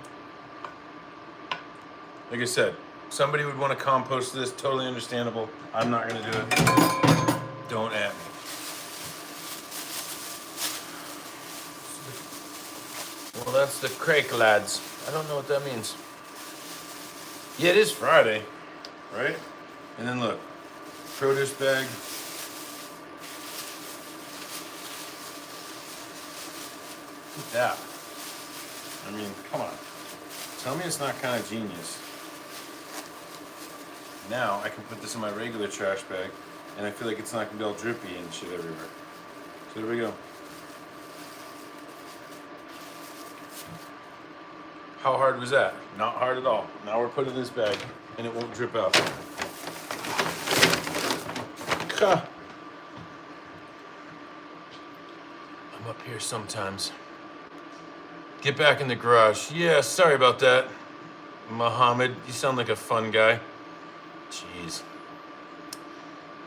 Like I said, somebody would want to compost this. Totally understandable. I'm not gonna do it. Don't at me. Well, that's the crake, lads. I don't know what that means. Yeah, it is Friday, right? And then look, produce bag. Look at that. I mean, come on. Tell me it's not kind of genius. Now I can put this in my regular trash bag, and I feel like it's not gonna be all drippy and shit everywhere. So there we go. How hard was that? Not hard at all. Now we're putting this bag, and it won't drip out. I'm up here sometimes. Get back in the garage. Yeah, sorry about that. Mohammed, you sound like a fun guy. Jeez.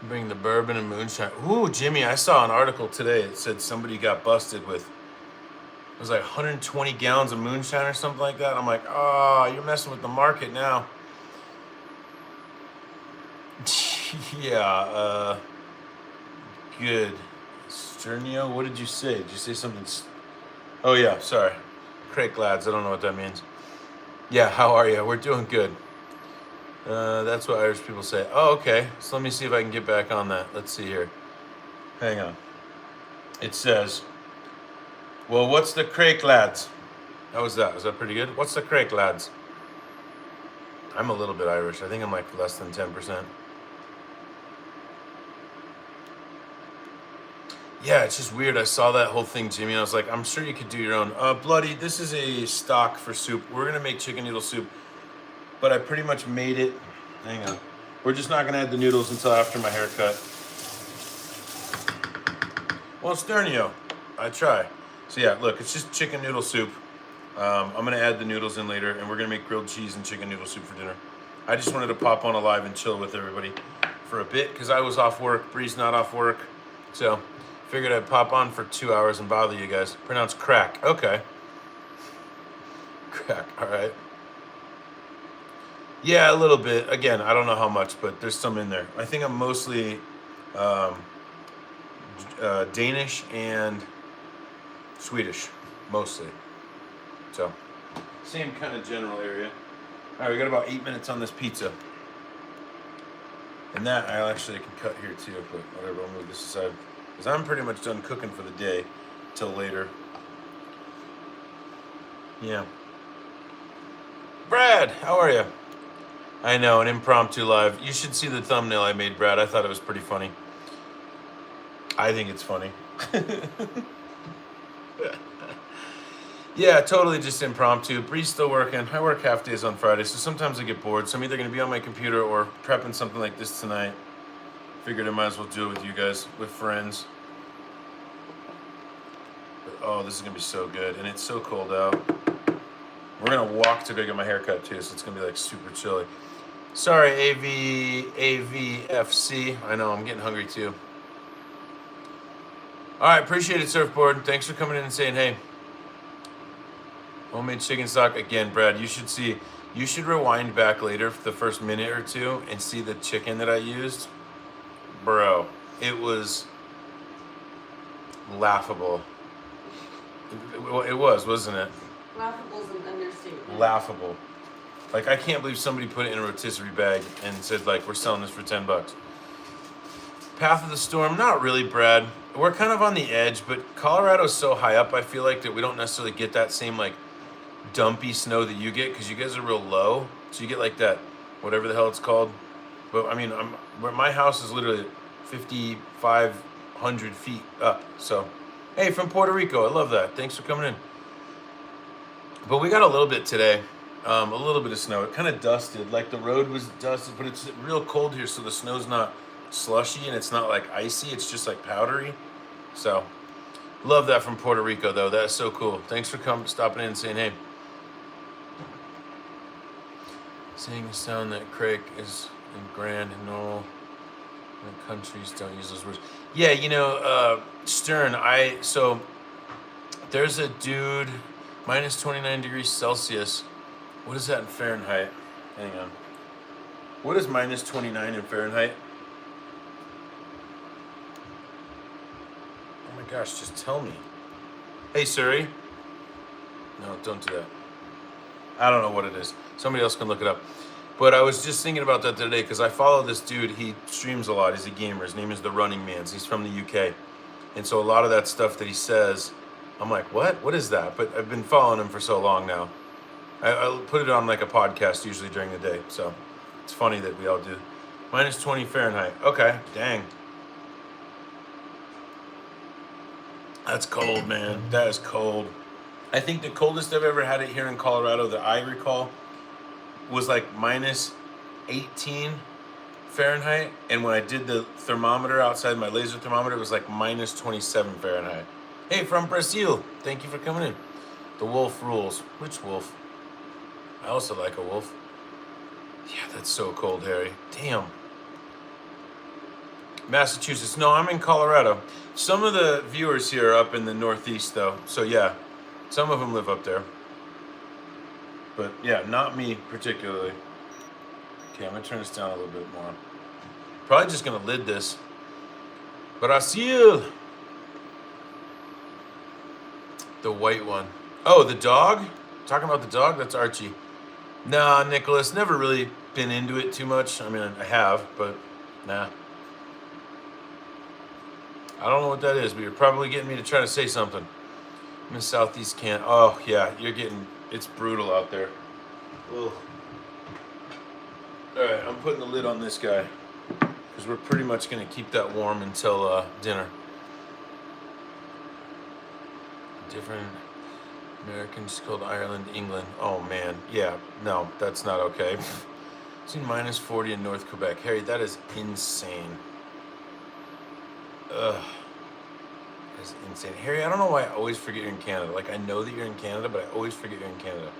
Bring the bourbon and moonshine. Ooh, Jimmy, I saw an article today. It said somebody got busted with, it was like 120 gallons of moonshine or something like that. I'm like, oh, you're messing with the market now. Yeah, good. Sternio, what did you say? Did you say something? Oh yeah, sorry. Crake lads, I don't know what that means. Yeah, how are you? We're doing good. That's what Irish people say. Oh, okay. So let me see if I can get back on that. Let's see here. Hang on. It says, well, what's the crake lads? How was that? Was that pretty good? What's the crake lads? I'm a little bit Irish. I think I'm like less than 10%. Yeah, it's just weird. I saw that whole thing, Jimmy, and I was like, I'm sure you could do your own. Bloody, this is a stock for soup. We're going to make chicken noodle soup, but I pretty much made it. Hang on. We're just not going to add the noodles until after my haircut. Well, Sternio, I try. So yeah, look, it's just chicken noodle soup. I'm going to add the noodles in later, and we're going to make grilled cheese and chicken noodle soup for dinner. I just wanted to pop on a live and chill with everybody for a bit because I was off work. Bree's not off work. So figured I'd pop on for 2 hours and bother you guys. Pronounced crack. Okay. Crack. All right. Yeah, a little bit. Again, I don't know how much, but there's some in there. I think I'm mostly Danish and Swedish, mostly. So, same kind of general area. All right, we got about 8 minutes on this pizza. And that I actually can cut here too, but whatever, I'll move this aside. Because I'm pretty much done cooking for the day till later. Yeah. Brad, how are you? I know, an impromptu live. You should see the thumbnail I made, Brad. I thought it was pretty funny. I think it's funny. Yeah, totally just impromptu. Bree's still working. I work half days on Friday, so sometimes I get bored. So I'm either going to be on my computer or prepping something like this tonight. Figured I might as well do it with you guys, with friends. Oh, this is gonna be so good, and it's so cold out. We're gonna walk to go get my haircut too, so it's gonna be like super chilly. Sorry, AVFC. I know, I'm getting hungry too. All right, appreciate it, Surfboard. Thanks for coming in and saying hey. Homemade chicken stock again, Brad. You should rewind back later for the first minute or two and see the chicken that I used. Bro, it was laughable. It was, wasn't it? Laughable is an understatement. Laughable. Like, I can't believe somebody put it in a rotisserie bag and said, like, we're selling this for $10. Path of the storm, not really, Brad. We're kind of on the edge, but Colorado's so high up, I feel like, that we don't necessarily get that same, like, dumpy snow that you get, because you guys are real low. So you get, like, that, whatever the hell it's called. But, I mean, my house is literally 5,500 feet up. So, hey, from Puerto Rico, I love that. Thanks for coming in. But we got a little bit today. A little bit of snow. It kind of dusted. Like, the road was dusted, but it's real cold here, so the snow's not slushy and it's not like icy. It's just like powdery. So, love that from Puerto Rico, though. That's so cool. Thanks for stopping in and saying hey. Saying a sound that Craig is in grand and normal. The countries don't use those words. Yeah, you know, Stern, so there's a dude, minus 29 degrees Celsius. What is that in Fahrenheit? Hang on. What is minus 29 in Fahrenheit? Oh my gosh, just tell me. Hey, Siri. No, don't do that. I don't know what it is. Somebody else can look it up. But I was just thinking about that today because I follow this dude. He streams a lot. He's a gamer. His name is The Running Mans. He's from the UK. And so a lot of that stuff that he says, I'm like, what? What is that? But I've been following him for so long now. I'll put it on like a podcast usually during the day. So it's funny that we all do. Minus 20 Fahrenheit. Okay, dang. That's cold, man. That is cold. I think the coldest I've ever had it here in Colorado that I recall was like minus 18 Fahrenheit. And when I did the thermometer outside, my laser thermometer, it was like minus 27 Fahrenheit. Hey, from Brazil. Thank you for coming in. The wolf rules. Which wolf? I also like a wolf. Yeah, that's so cold, Harry. Damn. Massachusetts. No, I'm in Colorado. Some of the viewers here are up in the Northeast, though. So, yeah, some of them live up there. But, yeah, not me particularly. Okay, I'm going to turn this down a little bit more. Probably just going to lid this. Brazil. The white one. Oh, the dog? Talking about the dog? That's Archie. Nah, Nicholas, never really been into it too much. I mean, I have, but nah. I don't know what that is, but you're probably getting me to try to say something. I'm in Southeast Canada. Oh, yeah, it's brutal out there. Ugh. All right, I'm putting the lid on this guy because we're pretty much going to keep that warm until dinner. Different Americans called Ireland, England. Oh, man. Yeah, no, that's not okay. It's in minus 40 in North Quebec. Harry, that is insane. Ugh. That's insane. Harry, I don't know why I always forget you're in Canada. Like, I know that you're in Canada, but I always forget you're in Canada.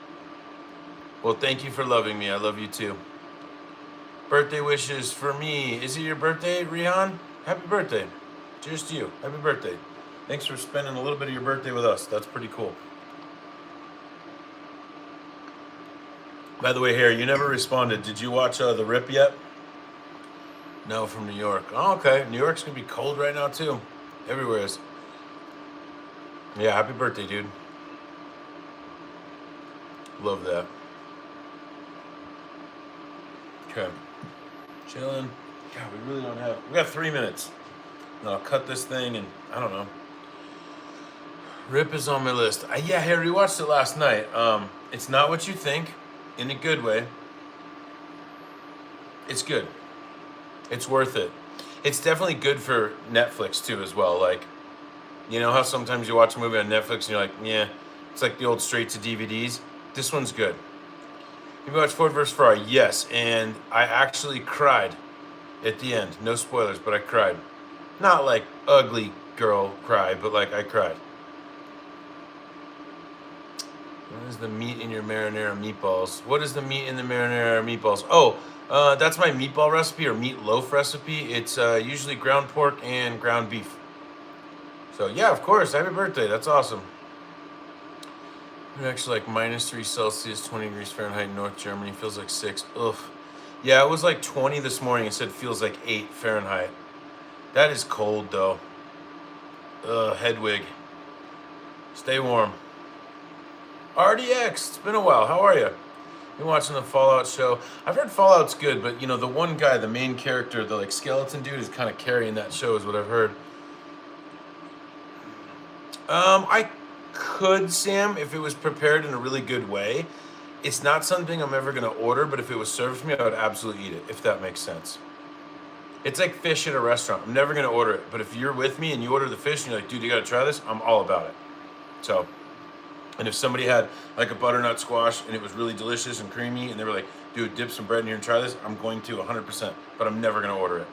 Well, thank you for loving me. I love you, too. Birthday wishes for me. Is it your birthday, Rihan? Happy birthday. Cheers to you. Happy birthday. Thanks for spending a little bit of your birthday with us. That's pretty cool. By the way, Harry, you never responded. Did you watch The Rip yet? No, from New York. Oh, okay. New York's going to be cold right now, too. Everywhere is. Yeah, happy birthday, dude. Love that. Okay. Chilling. God, we really don't have... We got 3 minutes. And I'll cut this thing and... I don't know. Rip is on my list. Yeah, Harry, we watched it last night. It's not what you think. In a good way. It's good. It's worth it. It's definitely good for Netflix too as well. Like, you know how sometimes you watch a movie on Netflix and you're like, yeah, it's like the old straight to DVDs. This one's good. You watched Ford vs. Ferrari? Yes, and I actually cried at the end. No spoilers, but I cried. Not like ugly girl cry, but like I cried. What is the meat in your marinara meatballs? What is the meat in the marinara meatballs? Oh, that's my meatball recipe or meatloaf recipe. It's usually ground pork and ground beef. So yeah, of course. Happy birthday. That's awesome. Actually, like -3 Celsius, 20 degrees Fahrenheit, North Germany. Feels like 6. Ugh. Yeah, it was like 20 this morning. It said feels like 8 Fahrenheit. That is cold though. Ugh, Hedwig. Stay warm. RDX, it's been a while. How are you? Been watching the Fallout show. I've heard Fallout's good, but you know, the one guy, the main character, the like skeleton dude, is kind of carrying that show, is what I've heard. I could, Sam, if it was prepared in a really good way. It's not something I'm ever gonna order, but if it was served to me, I would absolutely eat it, if that makes sense. It's like fish at a restaurant. I'm never gonna order it, but if you're with me and you order the fish and you're like, dude, you gotta try this, I'm all about it. So, and if somebody had like a butternut squash and it was really delicious and creamy and they were like, dude, dip some bread in here and try this, I'm going to 100%, but I'm never gonna order it.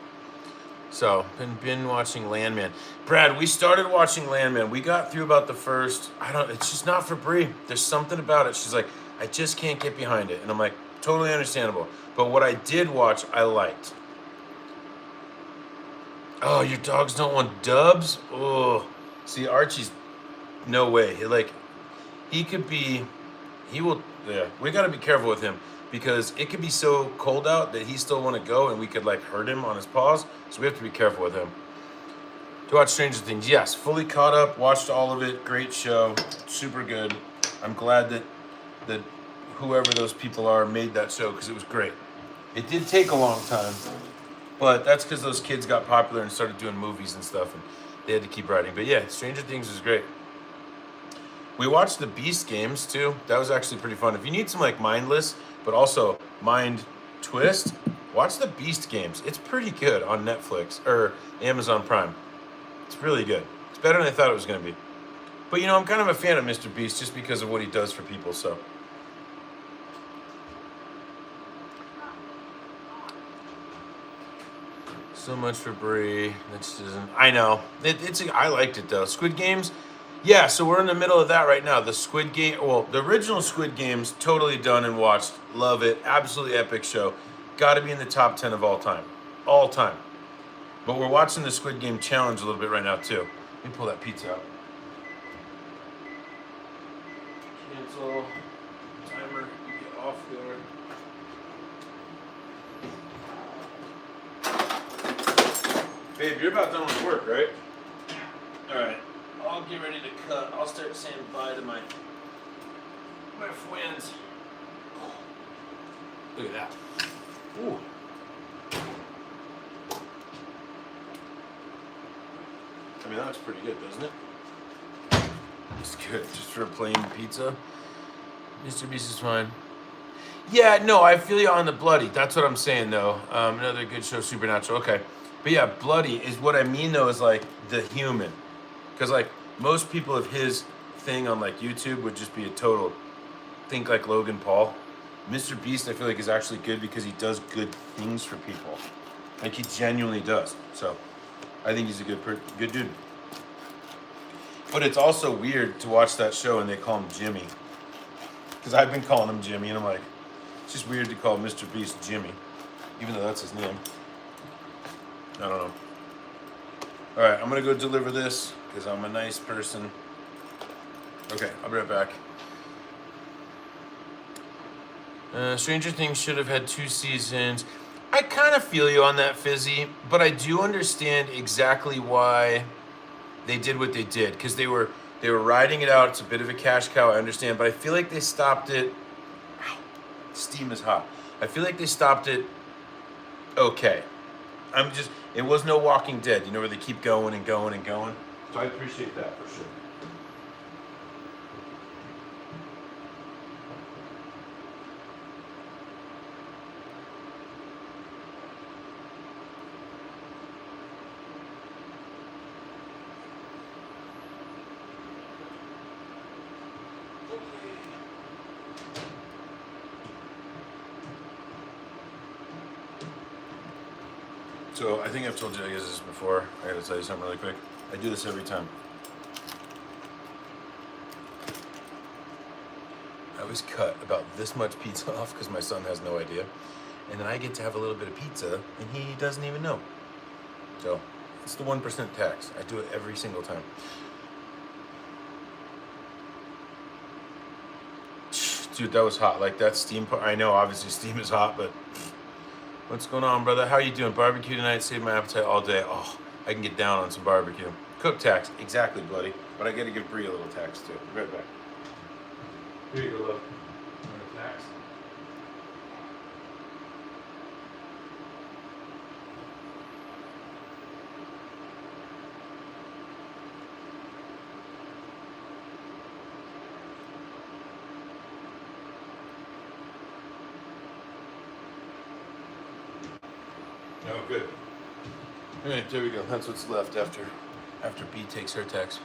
So, been watching Landman. Brad, we started watching Landman. We got through about the first, it's just not for Brie. There's something about it. She's like, I just can't get behind it. And I'm like, totally understandable. But what I did watch, I liked. Oh, your dogs don't want dubs? Oh, see, Archie's, no way. He could be, he will, yeah, we got to be careful with him because it could be so cold out that he still want to go and we could like hurt him on his paws. So we have to be careful with him. To watch Stranger Things, yes, fully caught up, watched all of it. Great show, super good. I'm glad that whoever those people are made that show because it was great. It did take a long time, but that's because those kids got popular and started doing movies and stuff, and they had to keep writing. But yeah, Stranger Things is great. We watched the Beast games too. That was actually pretty fun. If you need some like mindless, but also mind twist, watch the Beast games. It's pretty good on Netflix or Amazon Prime. It's really good. It's better than I thought it was going to be. But you know, I'm kind of a fan of Mr. Beast just because of what he does for people, so. So much for Brie. That just isn't. I know. I liked it though. Squid Games. Yeah, so we're in the middle of that right now. The Squid Game. Well, the original Squid Games, totally done and watched. Love it. Absolutely epic show. Got to be in the top 10 of all time. All time. But we're watching the Squid Game challenge a little bit right now too. Let me pull that pizza out. Cancel. Timer. Get off there. Babe, you're about done with work, right? All right. I'll get ready to cut. I'll start saying bye to my friends. Look at that. Ooh. I mean, that looks pretty good, doesn't it? It's good. Just for a plain pizza. Mr. Beast is fine. Yeah, no, I feel you on the bloody. That's what I'm saying, though. Another good show, Supernatural. Okay. But yeah, bloody is what I mean, though, is like the human. Because, like, most people of his thing on, like, YouTube would just be a total think like Logan Paul. Mr. Beast, I feel like, is actually good because he does good things for people. Like, he genuinely does. So, I think he's a good dude. But it's also weird to watch that show and they call him Jimmy. Because I've been calling him Jimmy, and I'm like, it's just weird to call Mr. Beast Jimmy. Even though that's his name. I don't know. All right, I'm going to go deliver this because I'm a nice person. Okay, I'll be right back. Stranger Things should have had 2 seasons. I kind of feel you on that, Fizzy, but I do understand exactly why they did what they did because they were riding it out. It's a bit of a cash cow, I understand, but I feel like they stopped it. Ow, steam is hot. I feel like they stopped it okay. It was no Walking Dead, you know, where they keep going and going and going. So I appreciate that for sure. So I think I've told you guys this before. I gotta tell you something really quick. I do this every time. always cut about this much pizza off because my son has no idea. And then I get to have a little bit of pizza and he doesn't even know. So it's the 1% tax. I do it every single time. Dude, that was hot. Like that steam part. I know obviously steam is hot, but what's going on, brother? How are you doing? Barbecue tonight, saved my appetite all day. Oh, I can get down on some barbecue. Cook tax, exactly, buddy. But I gotta give Bree a little tax too. Right back. Here you go, love. Tax. Oh, good. All right, there we go. That's what's left after B takes her tax.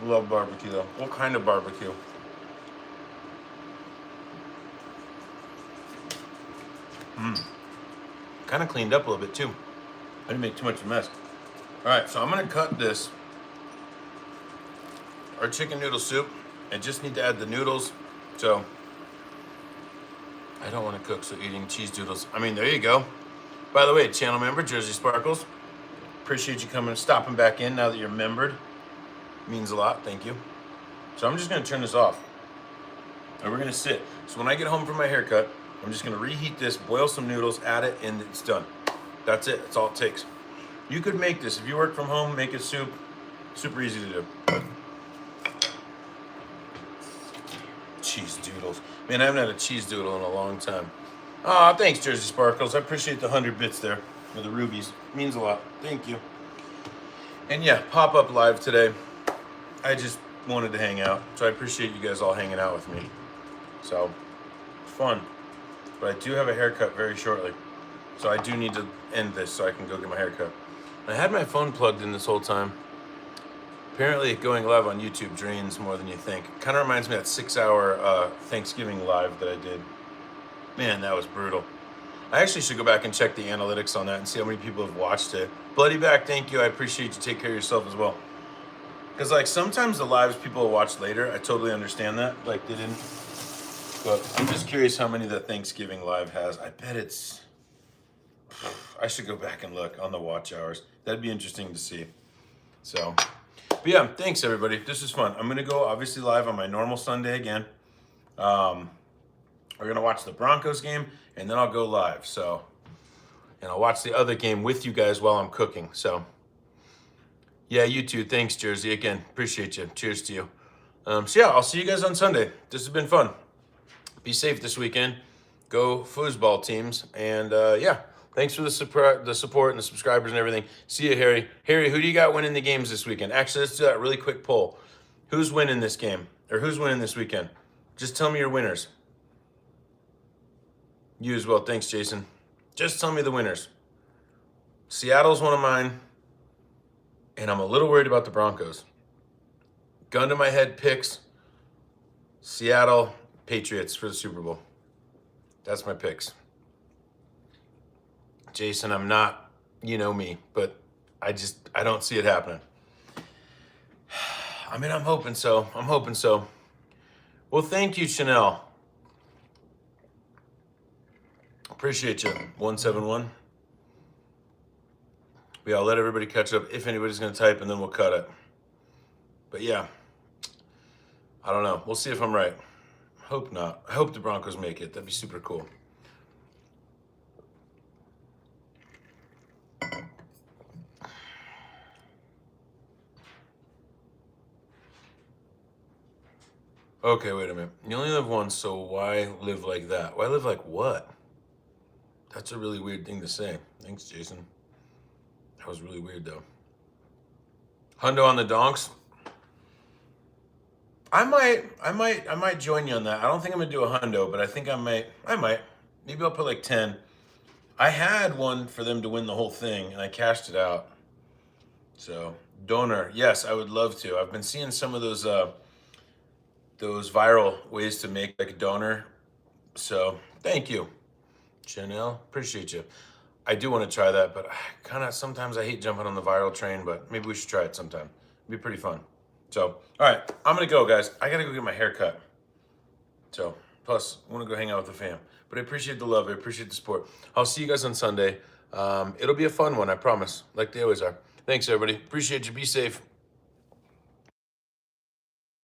Love barbecue though. What kind of barbecue? Kind of cleaned up a little bit too. I didn't make too much of a mess. All right, so I'm gonna cut this. Our chicken noodle soup. I just need to add the noodles. So I don't want to cook, so eating cheese doodles. I mean, there you go. By the way, channel member, Jersey Sparkles. Appreciate you coming, stopping back in now that you're membered. Means a lot, thank you. So I'm just gonna turn this off. And we're gonna sit. So when I get home from my haircut, I'm just gonna reheat this, boil some noodles, add it, and it's done. That's it, that's all it takes. You could make this, if you work from home, make a soup. Super easy to do. Cheese doodles. Man, I haven't had a cheese doodle in a long time. Aw, thanks, Jersey Sparkles. I appreciate the 100 bits there for the rubies. Means a lot. Thank you. And yeah, pop-up live today. I just wanted to hang out. So I appreciate you guys all hanging out with me. So, fun. But I do have a haircut very shortly. So I do need to end this so I can go get my haircut. I had my phone plugged in this whole time. Apparently going live on YouTube drains more than you think. Kind of reminds me of that 6-hour Thanksgiving live that I did. Man, that was brutal. I actually should go back and check the analytics on that and see how many people have watched it. Bloody back, thank you. I appreciate you. Take care of yourself as well. Because like sometimes the lives people will watch later, I totally understand that. Like they didn't. But I'm just curious how many the Thanksgiving live has. I bet it's... I should go back and look on the watch hours. That'd be interesting to see. So... But yeah, thanks everybody. This is fun. I'm gonna go obviously live on my normal Sunday again. We're gonna watch the Broncos game and then I'll go live. So, and I'll watch the other game with you guys while I'm cooking. So, yeah, you too. Thanks, Jersey. Again, appreciate you. Cheers to you. So yeah, I'll see you guys on Sunday. This has been fun. Be safe this weekend. Go foosball teams. And yeah. Thanks for the support and the subscribers and everything. See you, Harry. Harry, who do you got winning the games this weekend? Actually, let's do that really quick poll. Who's winning this game? Or who's winning this weekend? Just tell me your winners. You as well. Thanks, Jason. Just tell me the winners. Seattle's one of mine. And I'm a little worried about the Broncos. Gun to my head picks. Seattle Patriots for the Super Bowl. That's my picks. Jason, I'm not, you know me, but I don't see it happening. I mean, I'm hoping so. Well, thank you, Chanel. Appreciate you, 171. Yeah, I'll let everybody catch up if anybody's gonna type and then we'll cut it. But yeah, I don't know. We'll see if I'm right. Hope not. I hope the Broncos make it. That'd be super cool. Okay, wait a minute. You only live once, so why live like that? Why live like what? That's a really weird thing to say. Thanks, Jason. That was really weird, though. Hundo on the donks. I might join you on that. I don't think I'm gonna do a hundo, but I think I might. Maybe I'll put like 10. I had one for them to win the whole thing, and I cashed it out. So, donor. Yes, I would love to. I've been seeing some of those viral ways to make like a donor. So thank you, Chanel. Appreciate you. I do want to try that, but sometimes I hate jumping on the viral train, but maybe we should try it sometime. It'd be pretty fun. So, all right, I'm gonna go, guys. I gotta go get my hair cut. So, plus, I wanna go hang out with the fam. But I appreciate the love, I appreciate the support. I'll see you guys on Sunday. It'll be a fun one, I promise, like they always are. Thanks, everybody. Appreciate you. Be safe.